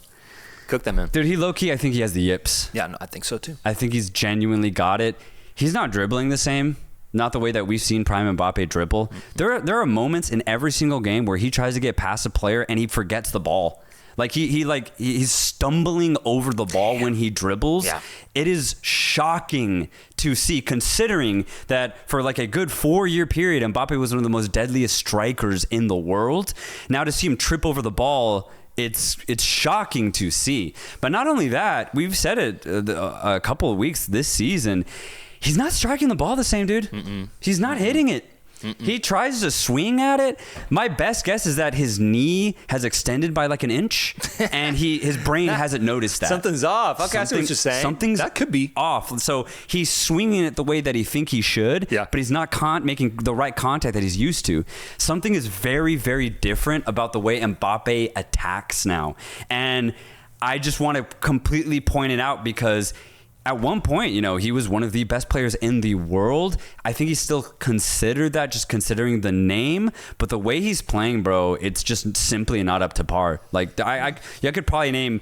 Speaker 1: Cook that, man.
Speaker 2: Dude, he low-key, I think he has the yips.
Speaker 1: Yeah, no, I think so, too.
Speaker 2: I think he's genuinely got it. He's not dribbling the same. Not the way that we've seen Prime Mbappe dribble. There are moments in every single game where he tries to get past a player and he forgets the ball. Like he's stumbling over the ball when he dribbles.
Speaker 1: Yeah.
Speaker 2: It is shocking to see, considering that for like a good 4-year period, Mbappe was one of the most deadliest strikers in the world. Now to see him trip over the ball, it's shocking to see. But not only that, we've said it a couple of weeks this season. He's not striking the ball the same, dude. He's not hitting it. He tries to swing at it. My best guess is that his knee has extended by like an inch, and his brain hasn't noticed that.
Speaker 1: Something's off. Okay, I see what you're saying.
Speaker 2: Something's
Speaker 1: that could be
Speaker 2: off. So he's swinging it the way that he think he should, but he's not making the right contact that he's used to. Something is very, very different about the way Mbappe attacks now, and I just want to completely point it out because at one point, he was one of the best players in the world. I think he's still considered that, just considering the name. But the way he's playing, bro, it's just simply not up to par. Like, I could probably name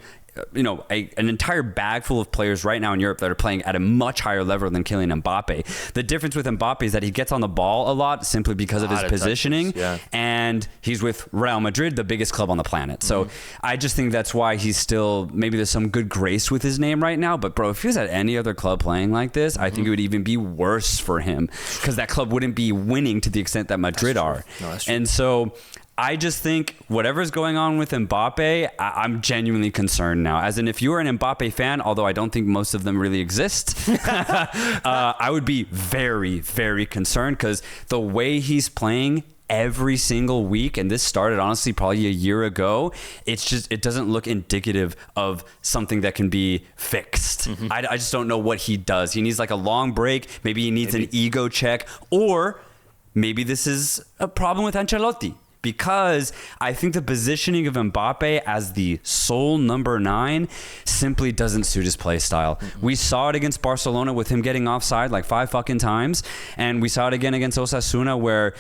Speaker 2: an entire bag full of players right now in Europe that are playing at a much higher level than Kylian Mbappe. The difference with Mbappe is that he gets on the ball a lot simply because of his positioning, and he's with Real Madrid, the biggest club on the planet. So I just think that's why he's still, maybe there's some good grace with his name right now, but bro, if he was at any other club playing like this, I think it would even be worse for him because that club wouldn't be winning to the extent that Madrid are.
Speaker 1: No, that's true.
Speaker 2: And so I just think whatever's going on with Mbappe, I'm genuinely concerned now. As in, if you're an Mbappe fan, although I don't think most of them really exist, I would be very, very concerned because the way he's playing every single week, and this started honestly probably a year ago, it doesn't look indicative of something that can be fixed. I just don't know what he does. He needs like a long break. Maybe he needs an ego check, or maybe this is a problem with Ancelotti. Because I think the positioning of Mbappe as the sole number 9 simply doesn't suit his play style. We saw it against Barcelona with him getting offside like 5 fucking times. And we saw it again against Osasuna where,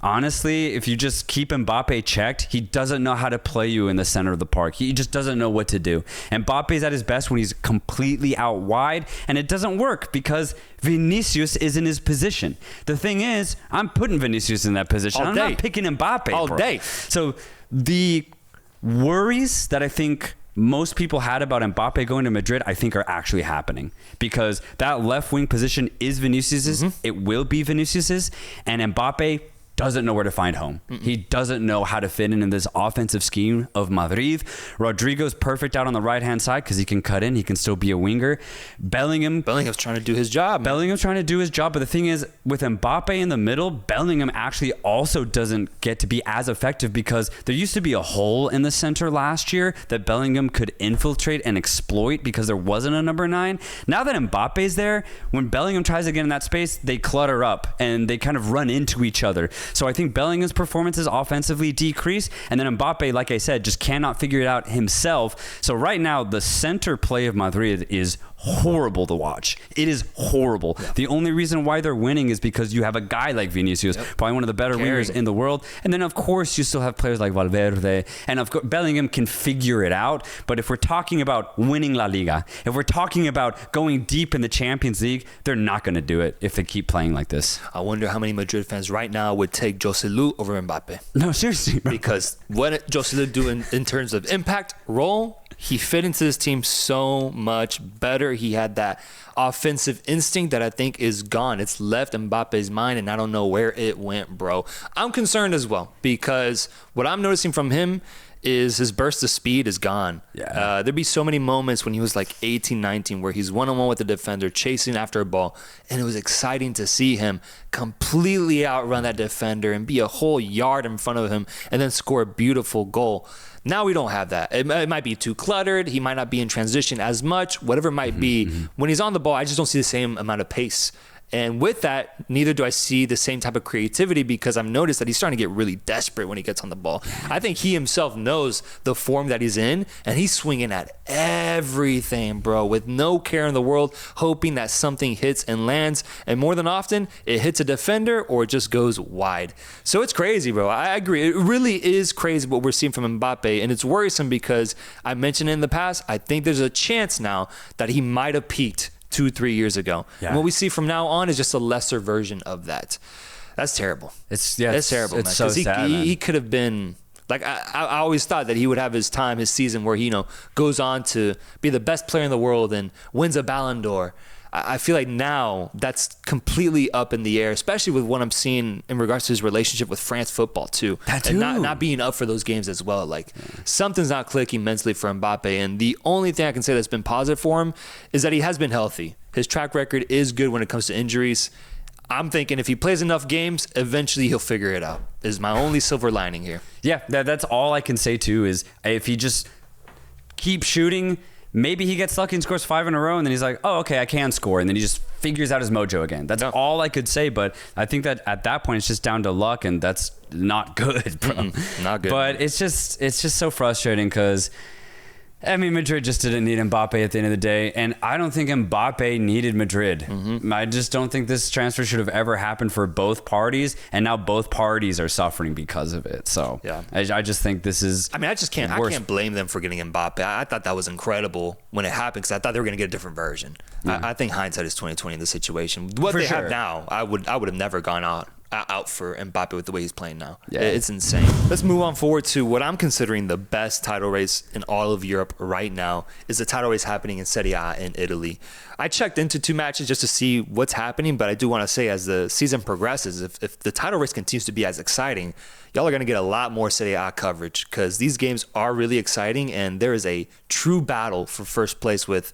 Speaker 2: honestly, if you just keep Mbappe checked, he doesn't know how to play you in the center of the park. He just doesn't know what to do. Mbappe's at his best when he's completely out wide, and it doesn't work because Vinicius is in his position. The thing is, I'm putting Vinicius in that position. I'm not picking Mbappe
Speaker 1: all day.
Speaker 2: So the worries that I think most people had about Mbappe going to Madrid, I think are actually happening because that left wing position is Vinicius's. It will be Vinicius's, and Mbappe doesn't know where to find home. He doesn't know how to fit in this offensive scheme of Madrid. Rodrigo's perfect out on the right-hand side because he can cut in. He can still be a winger.
Speaker 1: Bellingham's trying to do his job.
Speaker 2: Bellingham's trying to do his job. But the thing is, with Mbappe in the middle, Bellingham actually also doesn't get to be as effective because there used to be a hole in the center last year that Bellingham could infiltrate and exploit because there wasn't a number 9. Now that Mbappe's there, when Bellingham tries to get in that space, they clutter up and they kind of run into each other. So I think Bellingham's performances offensively decrease, and then Mbappe, like I said, just cannot figure it out himself. So right now, the center play of Madrid is horrible to watch. It is horrible. Yeah. The only reason why they're winning is because you have a guy like Vinicius, probably one of the better wingers in the world. And then, of course, you still have players like Valverde. And, of course, Bellingham can figure it out. But if we're talking about winning La Liga, if we're talking about going deep in the Champions League, they're not going to do it if they keep playing like this.
Speaker 1: I wonder how many Madrid fans right now would take Joselu over Mbappe.
Speaker 2: No, seriously. Bro.
Speaker 1: Because what Joselu do in terms of impact, role, he fit into this team so much better. He had that offensive instinct that I think is gone. It's left Mbappe's mind, and I don't know where it went, bro. I'm concerned as well because what I'm noticing from him is his burst of speed is gone.
Speaker 2: Yeah.
Speaker 1: There'd be so many moments when he was like 18, 19, where he's one-on-one with the defender, chasing after a ball, and it was exciting to see him completely outrun that defender and be a whole yard in front of him and then score a beautiful goal. Now we don't have that. It might be too cluttered. He might not be in transition as much, whatever it might be. When he's on the ball, I just don't see the same amount of pace. And with that, neither do I see the same type of creativity because I've noticed that he's starting to get really desperate when he gets on the ball. I think he himself knows the form that he's in, and he's swinging at everything, bro, with no care in the world, hoping that something hits and lands. And more than often, it hits a defender or it just goes wide. So it's crazy, bro. I agree. It really is crazy what we're seeing from Mbappe, and it's worrisome because I mentioned in the past, I think there's a chance now that he might have peaked 2-3 years ago. Yeah. And what we see from now on is just a lesser version of that. That's terrible.
Speaker 2: It's
Speaker 1: terrible,
Speaker 2: it's
Speaker 1: man.
Speaker 2: So sad,
Speaker 1: he could have been like I always thought that he would have his season where he goes on to be the best player in the world and wins a Ballon d'Or. I feel like now that's completely up in the air, especially with what I'm seeing in regards to his relationship with France football too. And not being up for those games as well. Like something's not clicking mentally for Mbappe. And the only thing I can say that's been positive for him is that he has been healthy. His track record is good when it comes to injuries. I'm thinking if he plays enough games, eventually he'll figure it out. Is my only silver lining here.
Speaker 2: Yeah, that's all I can say too is if he just keeps shooting, maybe he gets lucky and scores 5 in a row, and then he's like, oh, okay, I can score. And then he just figures out his mojo again. That's all I could say, but I think that at that point, it's just down to luck, and that's not good, bro.
Speaker 1: Not good.
Speaker 2: But it's just so frustrating because, I mean, Madrid just didn't need Mbappe at the end of the day, and I don't think Mbappe needed Madrid. I just don't think this transfer should have ever happened for both parties, and now both parties are suffering because of it. So
Speaker 1: yeah.
Speaker 2: I just think this is.
Speaker 1: I mean, I can't blame them for getting Mbappe. I thought that was incredible when it happened because I thought they were going to get a different version. I think hindsight is 20/20 in this situation. What they have now, I would have never gone out for Mbappe with the way he's playing now. Yeah. It's insane. Let's move on forward to what I'm considering the best title race in all of Europe right now is the title race happening in Serie A in Italy. I checked into 2 matches just to see what's happening, but I do want to say as the season progresses, if the title race continues to be as exciting, y'all are going to get a lot more Serie A coverage because these games are really exciting and there is a true battle for first place with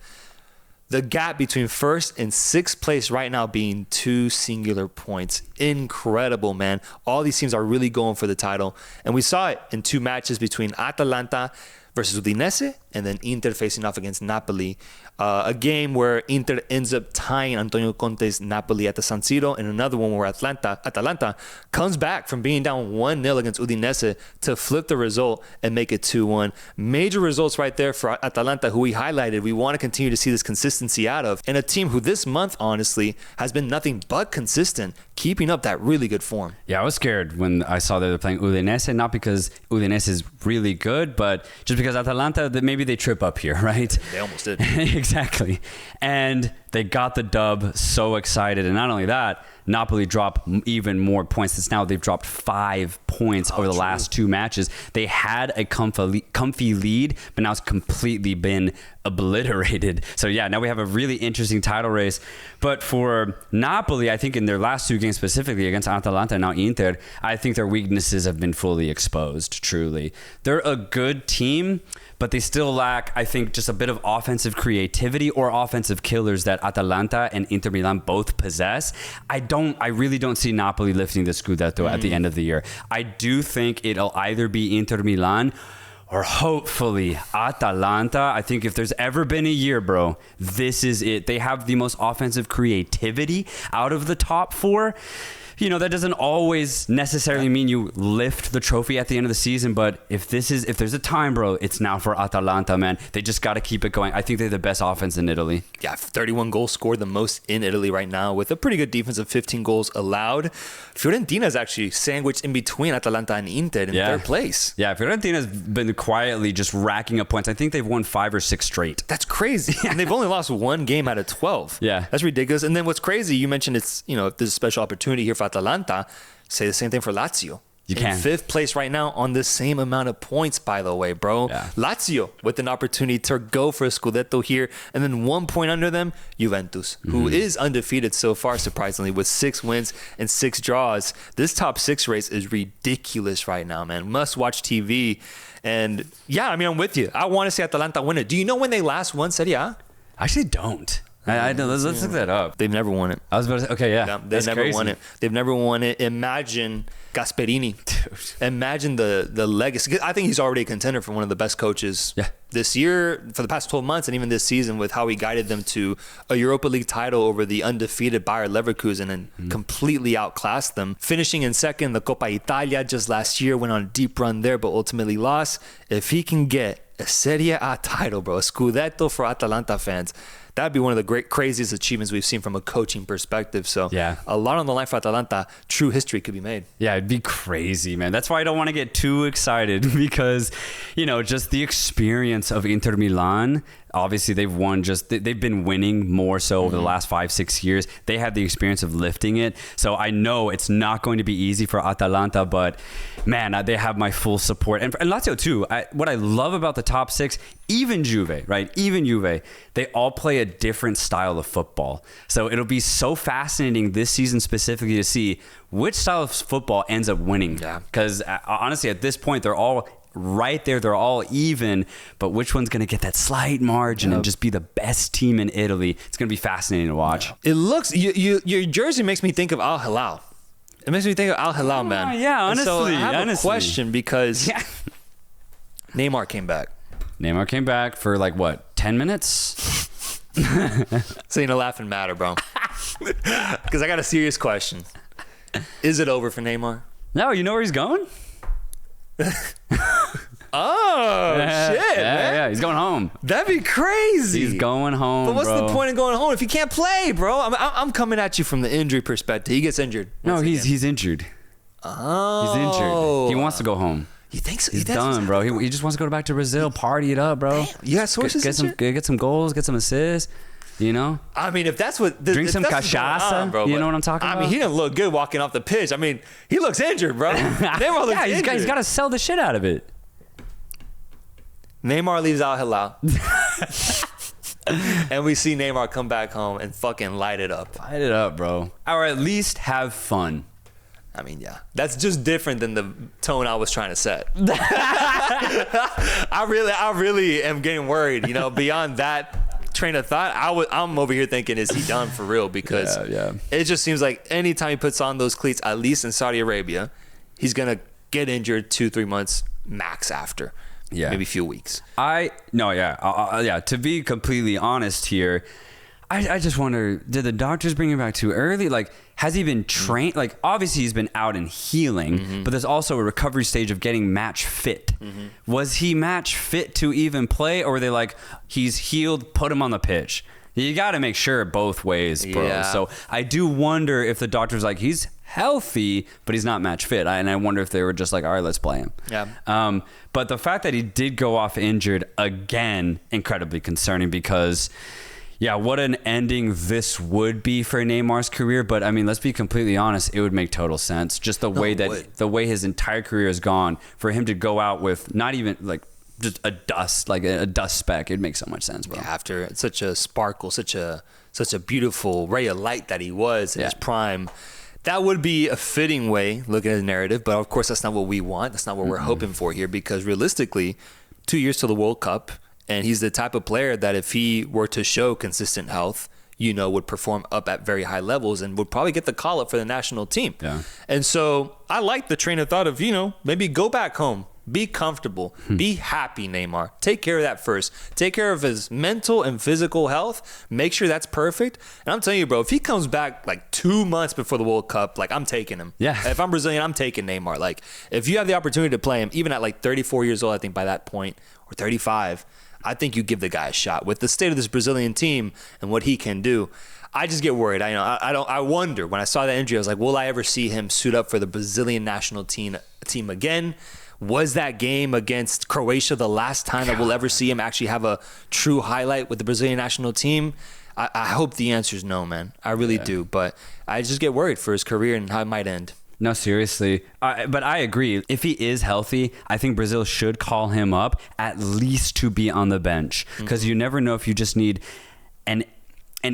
Speaker 1: the gap between first and sixth place right now being 2 singular points. Incredible, man. All these teams are really going for the title. And we saw it in 2 matches between Atalanta versus Udinese and then Inter facing off against Napoli. A game where Inter ends up tying Antonio Conte's Napoli at the San Siro, and another one where Atalanta comes back from being down 1-0 against Udinese to flip the result and make it 2-1. Major results right there for Atalanta, who we highlighted. We want to continue to see this consistency out of, and a team who this month, honestly, has been nothing but consistent, keeping up that really good form.
Speaker 2: Yeah, I was scared when I saw they were playing Udinese, not because Udinese is really good, but just because Atalanta, maybe they trip up here, right?
Speaker 1: They almost did.
Speaker 2: Exactly. And They got the dub, so excited. And not only that, Napoli dropped even more points. It's now they've dropped 5 points over the last 2 matches. They had a comfy lead, but now it's completely been obliterated. So yeah, now we have a really interesting title race. But for Napoli, I think in their last 2 games specifically against Atalanta and now Inter, I think their weaknesses have been fully exposed, truly. They're a good team, but they still lack, I think, just a bit of offensive creativity or offensive killers that Atalanta and Inter Milan both possess. I really don't see Napoli lifting the Scudetto at the end of the year. I do think it'll either be Inter Milan or hopefully Atalanta. I think if there's ever been a year, bro, this is it. They have the most offensive creativity out of the top 4. You know, that doesn't always necessarily mean you lift the trophy at the end of the season, but if there's a time, bro, it's now for Atalanta, man. They just got to keep it going. I think they're the best offense in Italy.
Speaker 1: Yeah, 31 goals scored, the most in Italy right now, with a pretty good defense of 15 goals allowed. Fiorentina is actually sandwiched in between Atalanta and Inter in 3rd place.
Speaker 2: Yeah, Fiorentina's been quietly just racking up points. I think they've won 5 or 6 straight.
Speaker 1: That's crazy. And they've only lost 1 game out of 12.
Speaker 2: Yeah.
Speaker 1: That's ridiculous. And then what's crazy, you mentioned it's, if there's a special opportunity here for Atalanta, say the same thing for Lazio.
Speaker 2: You can.
Speaker 1: In 5th place right now on the same amount of points, by the way, bro.
Speaker 2: Yeah.
Speaker 1: Lazio with an opportunity to go for a Scudetto here. And then 1 point under them, Juventus, who is undefeated so far, surprisingly, with 6 wins and 6 draws. This top 6 race is ridiculous right now, man. Must watch TV. And yeah, I mean, I'm with you. I want to see Atalanta win it. Do you know when they last won Serie A?
Speaker 2: I actually don't. I know. Let's look that up.
Speaker 1: They've never won it.
Speaker 2: I was about to say, okay, yeah.
Speaker 1: They've never won it. They've never won it. Imagine Gasperini. Dude. Imagine the legacy. I think he's already a contender for one of the best coaches this year, for the past 12 months, and even this season, with how he guided them to a Europa League title over the undefeated Bayer Leverkusen and completely outclassed them. Finishing in 2nd, the Coppa Italia just last year, went on a deep run there, but ultimately lost. If he can get a Serie A title, bro, a Scudetto for Atalanta fans, that'd be one of the craziest achievements we've seen from a coaching perspective. So a lot on the line for Atalanta. True history could be made. Yeah,
Speaker 2: it'd be crazy, man. That's why I don't want to get too excited because, just the experience of Inter Milan. Obviously, they've been winning more so over the last 5-6 years. They have the experience of lifting it. So I know it's not going to be easy for Atalanta, but man, they have my full support. And Lazio too. What I love about the top 6, even Juve, right? Even Juve, they all play a different style of football. So it'll be so fascinating this season specifically to see which style of football ends up winning.
Speaker 1: Yeah.
Speaker 2: Because honestly, at this point, they're all right there. They're all even, but which one's going to get that slight margin and just be the best team in Italy? It's going to be fascinating to watch.
Speaker 1: It looks, your jersey makes me think of Al Hilal. It makes me think of Al Hilal, man.
Speaker 2: Yeah, honestly.
Speaker 1: And so I have a question because Neymar came back.
Speaker 2: Neymar came back for 10 minutes?
Speaker 1: So laughing matter, bro. Because I got a serious question. Is it over for Neymar?
Speaker 2: No, you know where he's going?
Speaker 1: Oh, shit, man.
Speaker 2: Yeah, he's going home.
Speaker 1: That'd be crazy.
Speaker 2: He's going home,
Speaker 1: But what's
Speaker 2: bro.
Speaker 1: the point of going home if he can't play, bro? I'm coming at you from the injury perspective. He gets injured.
Speaker 2: No, he's injured.
Speaker 1: Oh.
Speaker 2: He's injured. He wants to go home.
Speaker 1: You think so?
Speaker 2: He's done, bro. He just wants to go back to Brazil, party it up, bro.
Speaker 1: Damn. You got sources?
Speaker 2: Get some goals, get some assists.
Speaker 1: I mean, if that's what...
Speaker 2: Drink some cachaça,
Speaker 1: bro.
Speaker 2: You know what I'm talking about?
Speaker 1: I mean, he didn't look good walking off the pitch. I mean, he looks injured, bro. Neymar looks injured.
Speaker 2: He's got to sell the shit out of it.
Speaker 1: Neymar leaves Al Hilal. And we see Neymar come back home and fucking light it up.
Speaker 2: Light it up, bro. Or at least have fun.
Speaker 1: I mean, yeah. That's just different than the tone I was trying to set. I really am getting worried. Beyond that train of thought, I'm over here thinking, is he done for real? Because it just seems like anytime he puts on those cleats, at least in Saudi Arabia, he's going to get injured 2-3 months max after. Yeah. Maybe a few weeks.
Speaker 2: To be completely honest here, I just wonder, did the doctors bring him back too early? Has he been trained? Obviously he's been out and healing, but there's also a recovery stage of getting match fit. Was he match fit to even play, or were they he's healed, put him on the pitch? You got to make sure both ways, bro. Yeah. So I do wonder if the doctor's he's healthy, but he's not match fit. And I wonder if they were just all right, let's play him.
Speaker 1: Yeah.
Speaker 2: But the fact that he did go off injured again, incredibly concerning, because Yeah, what an ending this would be for Neymar's career. But I mean, let's be completely honest, it would make total sense. Just the way his entire career has gone, for him to go out with not even like just a dust speck, it makes so much sense, bro.
Speaker 1: Yeah, after such a sparkle, such a beautiful ray of light that he was in his prime. That would be a fitting way, looking at the narrative, but of course that's not what we want. That's not what we're hoping for here, because realistically, 2 years to the World Cup, and he's the type of player that if he were to show consistent health, would perform up at very high levels and would probably get the call up for the national team.
Speaker 2: Yeah.
Speaker 1: And so I like the train of thought of, maybe go back home. Be comfortable. Be happy, Neymar. Take care of that first. Take care of his mental and physical health. Make sure that's perfect. And I'm telling you, bro, if he comes back like 2 months before the World Cup, like I'm taking him.
Speaker 2: Yeah.
Speaker 1: If I'm Brazilian, I'm taking Neymar. Like if you have the opportunity to play him, even at like 34 years old, I think by that point, or 35, I think you give the guy a shot. With the state of this Brazilian team and what he can do, I just get worried. I wonder, when I saw that injury, I was like, will I ever see him suit up for the Brazilian national team again? Was that game against Croatia the last time that we'll ever see him actually have a true highlight with the Brazilian national team? I hope the answer is no, man. I really do. But I just get worried for his career and how it might end.
Speaker 2: No, seriously. But I agree. If he is healthy, I think Brazil should call him up at least to be on the bench, because you never know if you just need an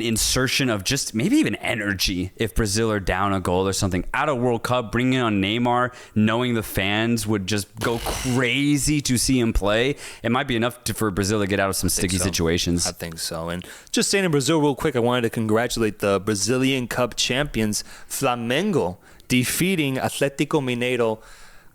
Speaker 2: insertion of just maybe even energy if Brazil are down a goal or something at a World Cup, bringing on Neymar, knowing the fans would just go crazy to see him play. It might be enough for Brazil to get out of some sticky situations.
Speaker 1: I think so. And just staying in Brazil real quick, I wanted to congratulate the Brazilian Cup champions, Flamengo, defeating Atlético Mineiro,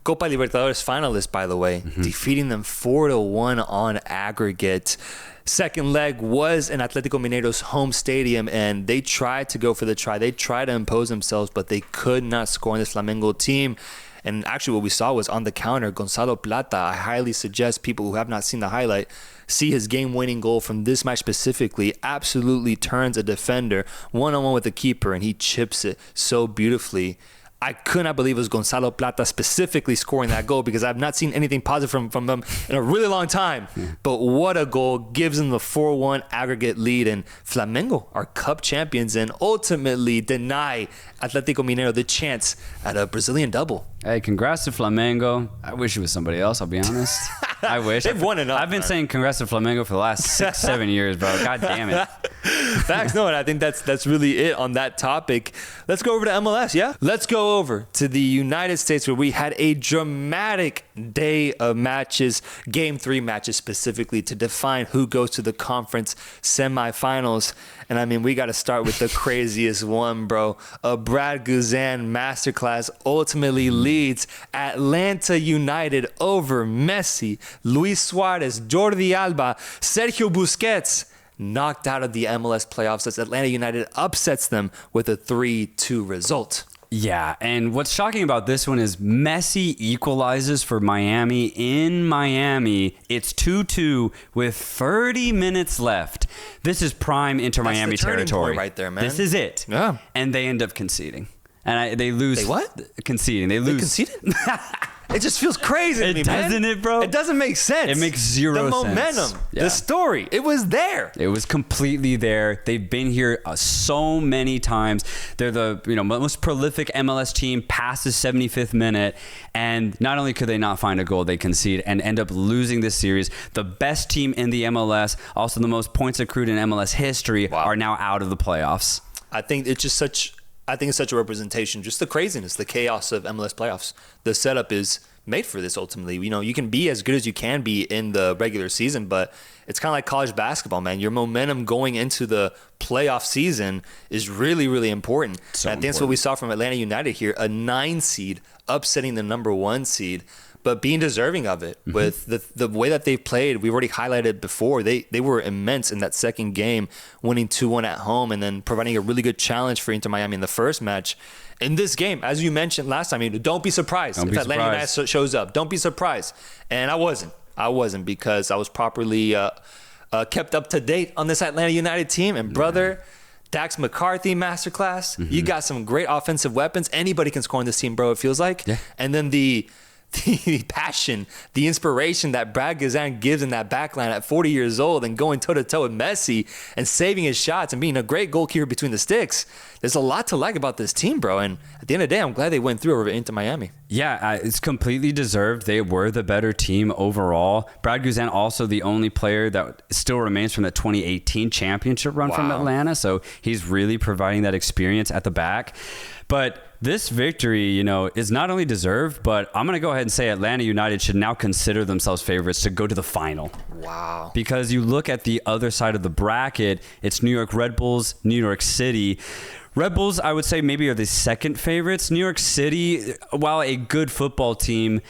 Speaker 1: Copa Libertadores finalists, by the way, defeating them 4-1 on aggregate. Second leg was in Atlético Mineiro's home stadium, and they tried to go for the try. They tried to impose themselves, but they could not score on this Flamengo team. And actually what we saw was on the counter, Gonzalo Plata. I highly suggest people who have not seen the highlight see his game-winning goal from this match specifically. Absolutely turns a defender one-on-one with the keeper, and he chips it so beautifully. I could not believe it was Gonzalo Plata specifically scoring that goal, because I've not seen anything positive from them in a really long time. But what a goal. Gives them the 4-1 aggregate lead, and Flamengo are cup champions and ultimately deny Atlético Mineiro the chance at a Brazilian double.
Speaker 2: Hey, congrats to Flamengo. I wish it was somebody else, I'll be honest. I wish.
Speaker 1: They've won enough.
Speaker 2: I've been saying congrats to Flamengo for the last 6-7 years, bro. God damn it.
Speaker 1: Facts. No, and I think that's really it on that topic. Let's go over to MLS, yeah? Let's go over to the United States, where we had a dramatic day of matches, Game 3 matches specifically, to define who goes to the conference semifinals. And I mean, we got to start with the craziest one, bro. A Brad Guzan masterclass ultimately leads Atlanta United over Messi, Luis Suarez, Jordi Alba, Sergio Busquets, knocked out of the MLS playoffs as Atlanta United upsets them with a 3-2 result.
Speaker 2: Yeah, and what's shocking about this one is Messi equalizes for Miami in Miami. It's 2-2 with 30 minutes left. This is prime Inter Miami territory
Speaker 1: right there, man.
Speaker 2: This is it.
Speaker 1: Yeah.
Speaker 2: And they end up conceding. And they lose.
Speaker 1: They what?
Speaker 2: Conceding. They lose.
Speaker 1: They conceded? It just feels crazy to me, man.
Speaker 2: Doesn't it, bro?
Speaker 1: It doesn't make sense.
Speaker 2: It makes zero sense.
Speaker 1: The momentum, the story, it was there.
Speaker 2: It was completely there. They've been here so many times. They're the most prolific MLS team past the 75th minute, and not only could they not find a goal, they concede and end up losing this series. The best team in the MLS, also the most points accrued in MLS history, are now out of the playoffs.
Speaker 1: I think it's such a representation, just the craziness, the chaos of MLS playoffs. The setup is made for this ultimately. You can be as good as you can be in the regular season, but it's kind of like college basketball, man. Your momentum going into the playoff season is really, really important. And I think that's what we saw from Atlanta United here, a 9 seed upsetting the number 1 seed, but being deserving of it with the way that they've played. We've already highlighted before. They were immense in that second game, winning 2-1 at home and then providing a really good challenge for Inter Miami in the first match. In this game, as you mentioned last time, don't be surprised if Atlanta United shows up. Don't be surprised. And I wasn't because I was properly kept up to date on this Atlanta United team. And brother, Dax McCarthy masterclass. You got some great offensive weapons. Anybody can score on this team, bro, it feels like. Yeah. And then the the passion, the inspiration that Brad Guzan gives in that backline at 40 years old and going toe-to-toe with Messi and saving his shots and being a great goalkeeper between the sticks. There's a lot to like about this team, bro. And at the end of the day, I'm glad they went through over Inter Miami.
Speaker 2: Yeah, it's completely deserved. They were the better team overall. Brad Guzan also the only player that still remains from the 2018 championship run from Atlanta. So he's really providing that experience at the back. But this victory, you know, is not only deserved, but I'm going to go ahead and say Atlanta United should now consider themselves favorites to go to the final.
Speaker 1: Wow.
Speaker 2: Because you look at the other side of the bracket, it's New York Red Bulls, New York City. Red Bulls, I would say, maybe are the second favorites. New York City, while a good football team,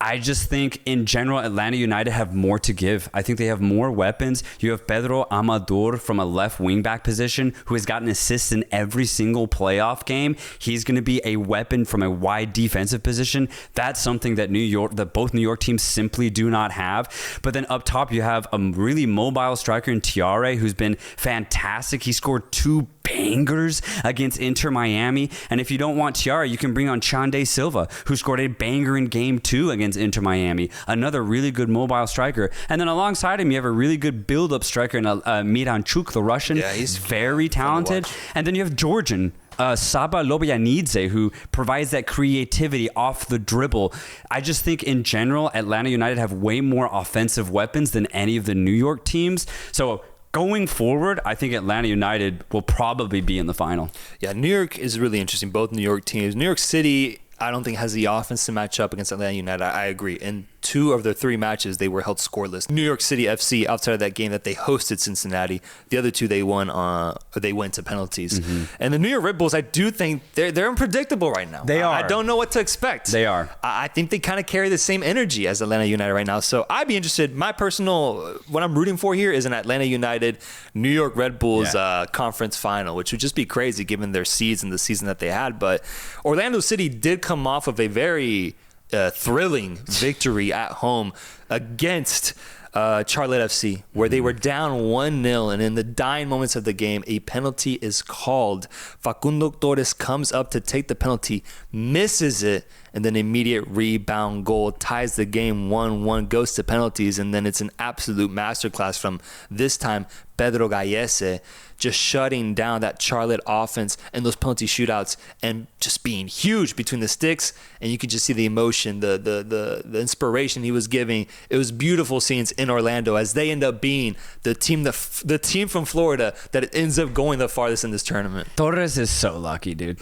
Speaker 2: I just think in general, Atlanta United have more to give. I think they have more weapons. You have Pedro Amador from a left wingback position who has gotten assists in every single playoff game. He's going to be a weapon from a wide defensive position. That's something that both New York teams simply do not have. But then up top, you have a really mobile striker in Tiare who's been fantastic. He scored 2 bangers against Inter Miami. And if you don't want Tiara, you can bring on Chande Silva, who scored a banger in game 2 against Inter Miami. Another really good mobile striker. And then alongside him, you have a really good build-up striker in Miranchuk, the Russian.
Speaker 1: Yeah, he's
Speaker 2: very talented. And then you have Georgian. Saba Lobianidze, who provides that creativity off the dribble. I just think in general, Atlanta United have way more offensive weapons than any of the New York teams. So going forward, I think Atlanta United will probably be in the final.
Speaker 1: Yeah, New York is really interesting. Both New York teams. New York City, I don't think has the offense to match up against Atlanta United. I agree. In 2 of their 3 matches, they were held scoreless. New York City FC, outside of that game that they hosted Cincinnati, the other 2 they won. They went to penalties. Mm-hmm. And the New York Red Bulls, I do think they're unpredictable right now.
Speaker 2: They are.
Speaker 1: I don't know what to expect.
Speaker 2: They are.
Speaker 1: I think they kind of carry the same energy as Atlanta United right now. So I'd be interested. My personal, what I'm rooting for here is an Atlanta United, New York Red Bulls conference final, which would just be crazy given their seeds and the season that they had. But Orlando City did come off of a very thrilling victory at home against Charlotte FC, where they were down 1-0, and in the dying moments of the game, a penalty is called. Facundo Torres comes up to take the penalty, misses it, and then immediate rebound goal ties the game 1-1, goes to penalties, and then it's an absolute masterclass from this time Pedro Gallese, just shutting down that Charlotte offense and those penalty shootouts and just being huge between the sticks. And you could just see the emotion, the inspiration he was giving. It was beautiful scenes in Orlando as they end up being the team from Florida that ends up going the farthest in this tournament.
Speaker 2: Torres is so lucky, dude.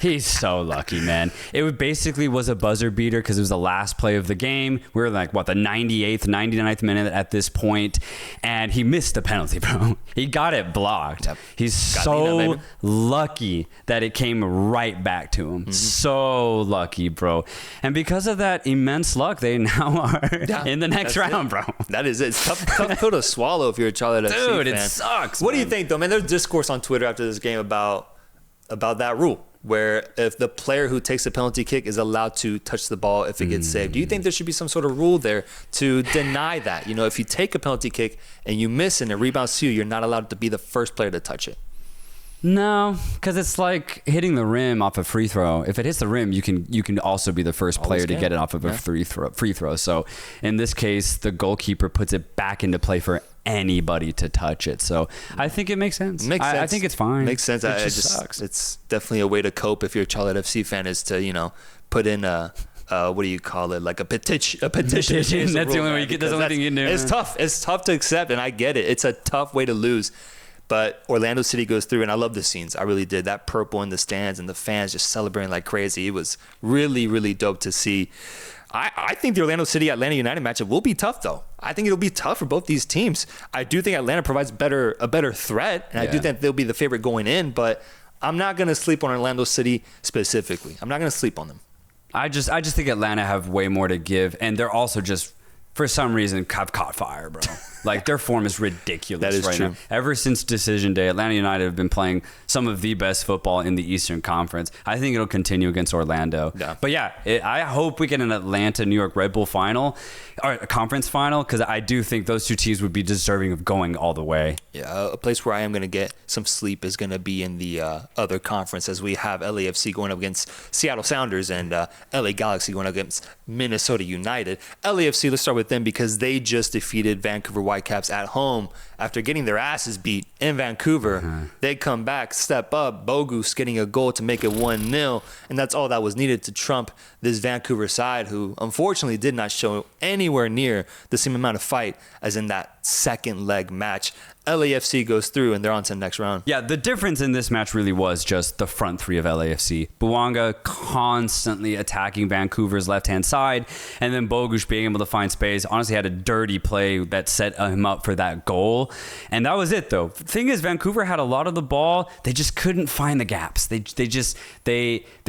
Speaker 2: He's so lucky, man. It basically was a buzzer beater because it was the last play of the game. We were like, the 98th, 99th minute at this point, and he missed the penalty, bro. He got it blocked. Yep. He's so lucky that it came right back to him. Mm-hmm. So lucky, bro. And because of that immense luck, they now are in the next round, bro.
Speaker 1: That is it. It's tough pill to swallow if you're a Charlotte FC fan.
Speaker 2: Dude, it sucks,
Speaker 1: What do you think, though, man? There's discourse on Twitter after this game about that rule, where if the player who takes a penalty kick is allowed to touch the ball if it gets saved. Do you think there should be some sort of rule there to deny that? You know, if you take a penalty kick and you miss and it rebounds to you, you're not allowed to be the first player to touch it.
Speaker 2: No, because it's like hitting the rim off a free throw. If it hits the rim, you can also be the first player to get it off of a free throw. So in this case, the goalkeeper puts it back into play for anybody to touch it. So I think it makes sense. I think it's fine.
Speaker 1: Makes sense.
Speaker 2: It just sucks.
Speaker 1: It's definitely a way to cope if you're a Charlotte FC fan, is to, you know, put in a what do you call it? Like a petition.
Speaker 2: That's the only way you get. That's the only thing you can do.
Speaker 1: It's tough. It's tough to accept, and I get it. It's a tough way to lose. But Orlando City goes through, and I love the scenes. I really did. That purple in the stands and the fans just celebrating like crazy. It was really, really dope to see. I think the Orlando City-Atlanta United matchup will be tough, though. I think it'll be tough for both these teams. I do think Atlanta provides a better threat, and I do think they'll be the favorite going in, but I'm not going to sleep on Orlando City specifically. I'm not going to sleep on them.
Speaker 2: I just think Atlanta have way more to give, and they're also just, for some reason, have caught fire, bro. Like, their form is ridiculous
Speaker 1: That is
Speaker 2: right
Speaker 1: true.
Speaker 2: now. Ever since Decision Day, Atlanta United have been playing some of the best football in the Eastern Conference. I think it'll continue against Orlando.
Speaker 1: Yeah.
Speaker 2: But yeah, I hope we get an Atlanta-New York Red Bull final, or a conference final, because I do think those two teams would be deserving of going all the way.
Speaker 1: Yeah, a place where I am going to get some sleep is going to be in the other conference, as we have LAFC going up against Seattle Sounders and LA Galaxy going up against Minnesota United. LAFC, let's start with them because they just defeated Vancouver Whitecaps at home after getting their asses beat in Vancouver. They come back, step up, Bogus getting a goal to make it 1-0, and that's all that was needed to trump this Vancouver side, who unfortunately did not show anywhere near the same amount of fight as in that second leg match. LAFC goes through and they're on to the next round.
Speaker 2: Yeah, the difference in this match really was just the front three of LAFC. Bouanga constantly attacking Vancouver's left-hand side, and then Bogusz being able to find space. Honestly, had a dirty play that set him up for that goal. And that was it, though. The thing is, Vancouver had a lot of the ball. They just couldn't find the gaps. They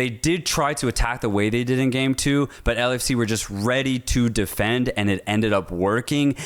Speaker 2: did try to attack the way they did in Game 2, but LAFC were just ready to defend, and it ended up working.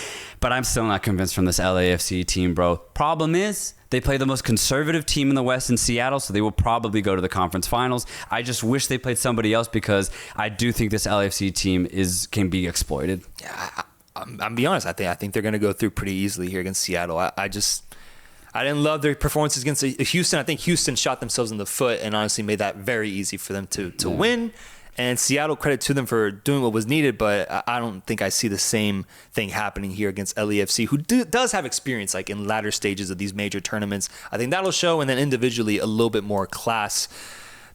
Speaker 2: But I'm still not convinced from this LAFC team, bro. Problem is, they play the most conservative team in the West in Seattle, so they will probably go to the conference finals. I just wish they played somebody else because I do think this LAFC team can be exploited.
Speaker 1: Yeah, I'm be honest. I think they're going to go through pretty easily here against Seattle. I didn't love their performances against Houston. I think Houston shot themselves in the foot and honestly made that very easy for them to win. And Seattle, credit to them for doing what was needed, but I don't think I see the same thing happening here against LAFC, who does have experience like in latter stages of these major tournaments. I think that'll show, and then individually a little bit more class.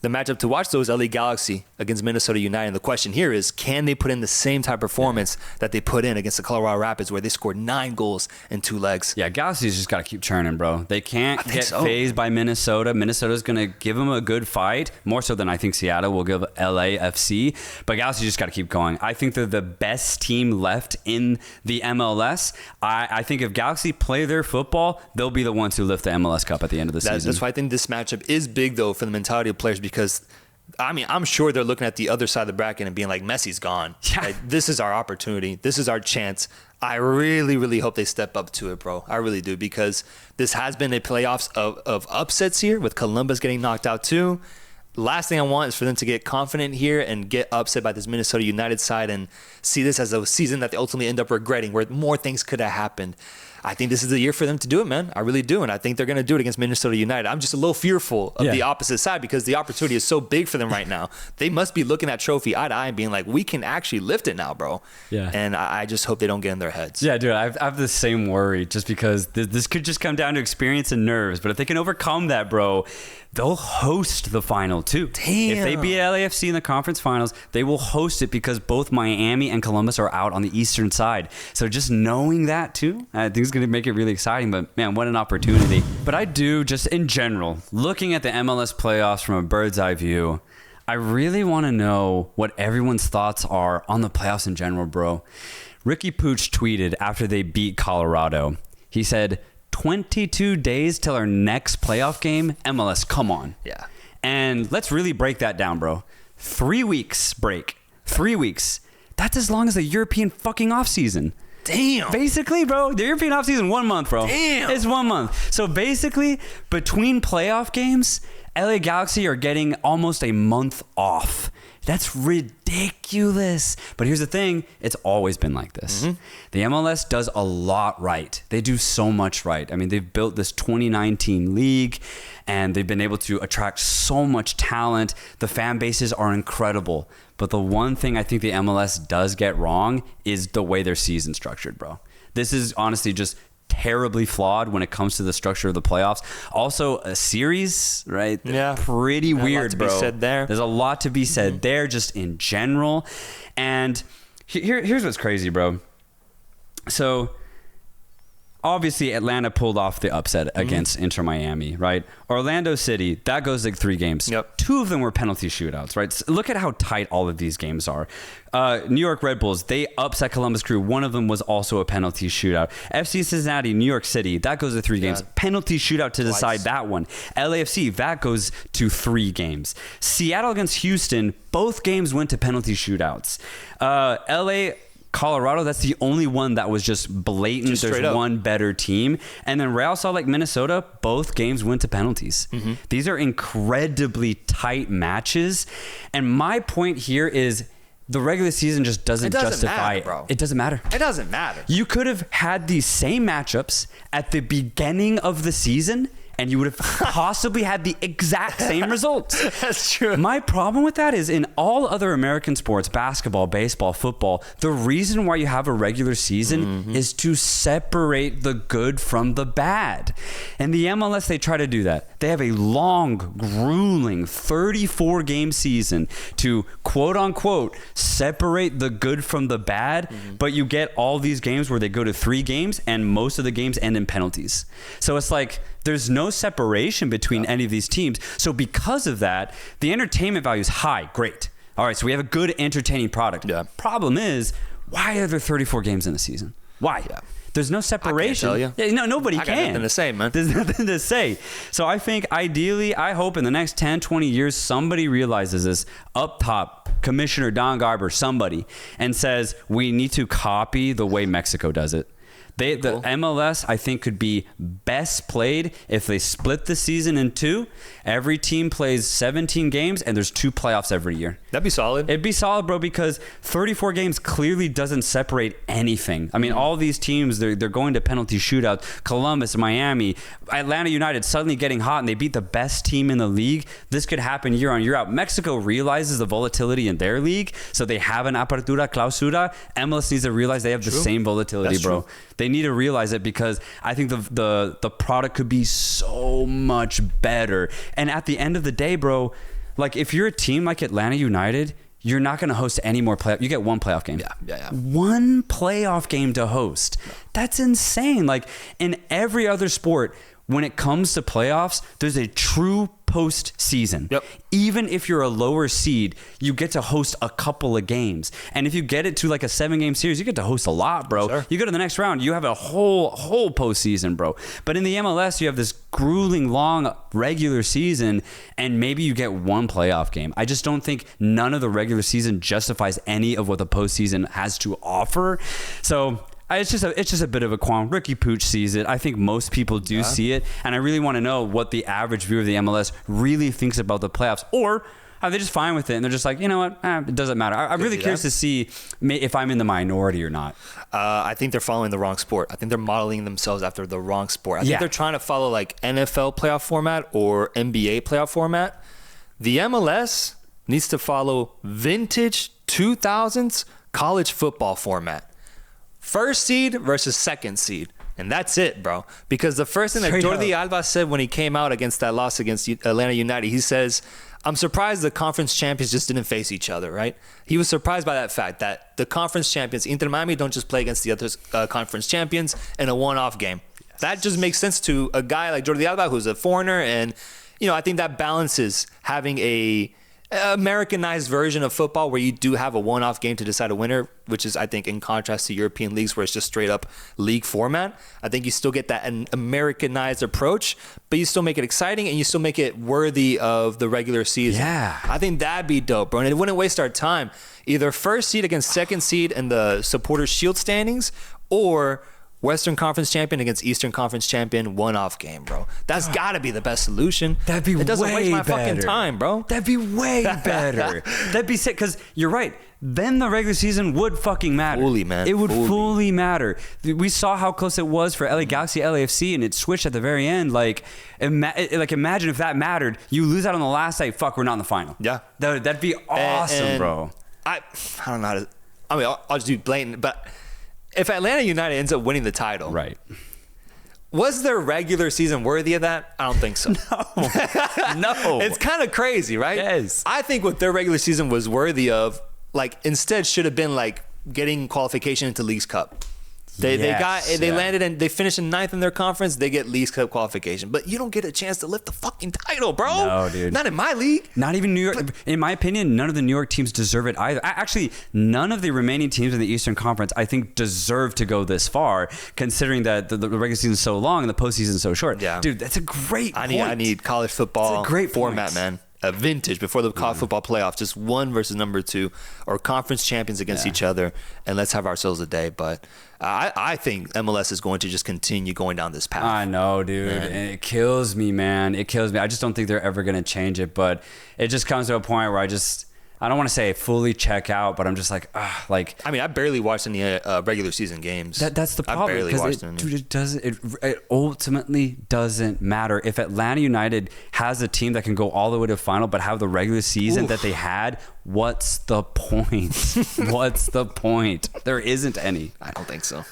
Speaker 1: The matchup to watch, though, is LA Galaxy against Minnesota United. And the question here is, can they put in the same type of performance that they put in against the Colorado Rapids, where they scored 9 goals in 2 legs?
Speaker 2: Yeah, Galaxy's just got to keep churning, bro. They can't get phased by Minnesota. Minnesota's going to give them a good fight, more so than I think Seattle will give LAFC. But Galaxy just got to keep going. I think they're the best team left in the MLS. I think if Galaxy play their football, they'll be the ones who lift the MLS Cup at the end of the season.
Speaker 1: That's why I think this matchup is big, though, for the mentality of players, because I mean, I'm sure they're looking at the other side of the bracket and being like, Messi's gone.
Speaker 2: Yeah.
Speaker 1: Like, this is our opportunity. This is our chance. I really, really hope they step up to it, bro. I really do, because this has been a playoffs of upsets here, with Columbus getting knocked out too. Last thing I want is for them to get confident here and get upset by this Minnesota United side and see this as a season that they ultimately end up regretting, where more things could have happened. I think this is the year for them to do it, man. I really do. And I think they're going to do it against Minnesota United. I'm just a little fearful of the opposite side, because the opportunity is so big for them right now. They must be looking at trophy eye to eye and being like, we can actually lift it now, bro.
Speaker 2: Yeah.
Speaker 1: And I just hope they don't get in their heads.
Speaker 2: Yeah, dude, I have the same worry, just because this could just come down to experience and nerves. But if they can overcome that, bro, they'll host the final too.
Speaker 1: Damn.
Speaker 2: If they beat LAFC in the conference finals, they will host it, because both Miami and Columbus are out on the eastern side. So just knowing that too, I think it's going to make it really exciting. But man, what an opportunity. But I do, just in general, looking at the MLS playoffs from a bird's eye view, I really want to know what everyone's thoughts are on the playoffs in general, bro. Ricky Pooch tweeted after they beat Colorado. He said, 22 days till our next playoff game. MLS, come on.
Speaker 1: Yeah.
Speaker 2: And let's really break that down, bro. 3 weeks break. 3 weeks. That's as long as the European fucking offseason.
Speaker 1: Damn.
Speaker 2: Basically, bro, the European offseason, 1 month, bro.
Speaker 1: Damn.
Speaker 2: It's 1 month. So basically, between playoff games, LA Galaxy are getting almost a month off. That's ridiculous. But here's the thing. It's always been like this. Mm-hmm. The MLS does a lot right. They do so much right. I mean, they've built this 2019 league, and they've been able to attract so much talent. The fan bases are incredible. But the one thing I think the MLS does get wrong is the way their season's structured, bro. This is honestly just terribly flawed when it comes to the structure of the playoffs. Also, a series, right?
Speaker 1: Yeah.
Speaker 2: Pretty weird, bro.
Speaker 1: A lot to be said there.
Speaker 2: There's a lot to be said there, just in general. And here's what's crazy, bro. So, obviously, Atlanta pulled off the upset against Inter Miami, right? Orlando City, that goes like 3 games.
Speaker 1: Yep.
Speaker 2: 2 of them were penalty shootouts, right? So look at how tight all of these games are. New York Red Bulls, they upset Columbus Crew. One of them was also a penalty shootout. FC Cincinnati, New York City, that goes to 3 games. Penalty shootout to decide that one. LAFC, that goes to 3 games. Seattle against Houston, both games went to penalty shootouts. LA Colorado, that's the only one that was just blatant.
Speaker 1: Just
Speaker 2: There's one better team. And then Real Salt Lake, Minnesota, both games went to penalties. These are incredibly tight matches. And my point here is the regular season just doesn't justify
Speaker 1: matter, bro.
Speaker 2: It doesn't matter.
Speaker 1: It doesn't matter.
Speaker 2: You could have had these same matchups at the beginning of the season, and you would have possibly had the exact same results.
Speaker 1: That's true.
Speaker 2: My problem with that is in all other American sports, basketball, baseball, football, the reason why you have a regular season is to separate the good from the bad. And the MLS, they try to do that. They have a long, grueling 34-game season to, quote unquote, separate the good from the bad, but you get all these games where they go to 3 games and most of the games end in penalties. So it's like, there's no separation between any of these teams. So because of that, the entertainment value is high. Great. All right, so we have a good, entertaining product.
Speaker 1: Yeah.
Speaker 2: Problem is, why are there 34 games in the season? Why? Yeah. There's no separation.
Speaker 1: I can't tell you.
Speaker 2: Yeah, no, nobody can.
Speaker 1: I got nothing to say, man.
Speaker 2: There's nothing to say. So I think ideally, I hope in the next 10, 20 years, somebody realizes this up top, Commissioner Don Garber, somebody, and says, we need to copy the way Mexico does it. The MLS, I think, could be best played if they split the season in 2. Every team plays 17 games, and there's 2 playoffs every year.
Speaker 1: That'd be solid.
Speaker 2: It'd be solid, bro, because 34 games clearly doesn't separate anything. I mean, all these teams, they're going to penalty shootouts. Columbus, Miami, Atlanta United suddenly getting hot, and they beat the best team in the league. This could happen year on, year out. Mexico realizes the volatility in their league, so they have an apertura, clausura. MLS needs to realize they have the same volatility,
Speaker 1: That's
Speaker 2: bro.
Speaker 1: True.
Speaker 2: They need to realize it because I think the product could be so much better. And at the end of the day, bro, like if you're a team like Atlanta United, you're not going to host any more playoff. You get 1 playoff game.
Speaker 1: Yeah.
Speaker 2: 1 playoff game to host. That's insane. Like in every other sport, when it comes to playoffs, there's a true postseason.
Speaker 1: Yep.
Speaker 2: Even if you're a lower seed, you get to host a couple of games. And if you get it to like a 7-game series, you get to host a lot, bro.
Speaker 1: Sure.
Speaker 2: You go to the next round, you have a whole postseason, bro. But in the MLS, you have this grueling long regular season, and maybe you get 1 playoff game. I just don't think none of the regular season justifies any of what the postseason has to offer. So it's just a bit of a qualm. Ricky Pooch sees it. I think most people do see it. And I really want to know what the average viewer of the MLS really thinks about the playoffs. Or are they just fine with it? And they're just like, you know what? It doesn't matter. I'm really curious to see if I'm in the minority or not.
Speaker 1: I think they're following the wrong sport. I think they're modeling themselves after the wrong sport. I think they're trying to follow like NFL playoff format or NBA playoff format. The MLS needs to follow vintage 2000s college football format. First seed versus second seed. And that's it, bro. Because the first thing that Jordi Alba said when he came out against that loss against Atlanta United, he says, I'm surprised the conference champions just didn't face each other, right? He was surprised by that fact that the conference champions, Inter Miami, don't just play against the other conference champions in a one-off game. Yes. That just makes sense to a guy like Jordi Alba, who's a foreigner. And, you know, I think that balances having a Americanized version of football where you do have a one-off game to decide a winner, which is, I think, in contrast to European leagues where it's just straight up league format. I think you still get that an Americanized approach, but you still make it exciting and you still make it worthy of the regular season.
Speaker 2: Yeah.
Speaker 1: I think that'd be dope, bro. And it wouldn't waste our time. Either first seed against second seed in the Supporters Shield standings, or Western Conference champion against Eastern Conference champion, one-off game, bro. That's got to be the best solution.
Speaker 2: That'd be way better.
Speaker 1: It doesn't waste my fucking time, bro.
Speaker 2: That'd be way better. That'd be sick, because you're right. Then the regular season would fucking matter.
Speaker 1: Fully, man.
Speaker 2: It would fully matter. We saw how close it was for LA Galaxy, LAFC, and it switched at the very end. Like imagine if that mattered. You lose out on the last night. Fuck, we're not in the final.
Speaker 1: Yeah.
Speaker 2: That'd be awesome, bro.
Speaker 1: I don't know how to... I mean, I'll just do blatant, but... If Atlanta United ends up winning the title,
Speaker 2: right?
Speaker 1: Was their regular season worthy of that? I don't think so.
Speaker 2: No.
Speaker 1: It's kind of crazy, right?
Speaker 2: Yes.
Speaker 1: I think what their regular season was worthy of, like, instead should have been like getting qualification into Leagues Cup. They landed and they finished in 9th in their conference. They get Leagues Cup qualification, but you don't get a chance to lift the fucking title, bro.
Speaker 2: No, dude.
Speaker 1: Not in my league.
Speaker 2: Not even New York. In my opinion, none of the New York teams deserve it either. Actually, none of the remaining teams in the Eastern Conference, I think, deserve to go this far, considering that the regular season is so long and the postseason is so short.
Speaker 1: Yeah,
Speaker 2: dude, that's a great point.
Speaker 1: I need college football.
Speaker 2: That's a great
Speaker 1: format,
Speaker 2: point.
Speaker 1: man. a vintage before the college football playoffs, just one versus number two, or conference champions against each other, and let's have ourselves a day. But I think MLS is going to just continue going down this path.
Speaker 2: I know, dude. And it kills me, man. It kills me. I just don't think they're ever going to change it. But it just comes to a point where I don't want to say fully check out, but I'm just like,
Speaker 1: I mean, I barely watched any regular season games.
Speaker 2: That's the problem.
Speaker 1: I barely watched any.
Speaker 2: Dude, it ultimately doesn't matter. If Atlanta United has a team that can go all the way to the final, but have the regular season that they had, what's the point? What's the point? There isn't any.
Speaker 1: I don't think so.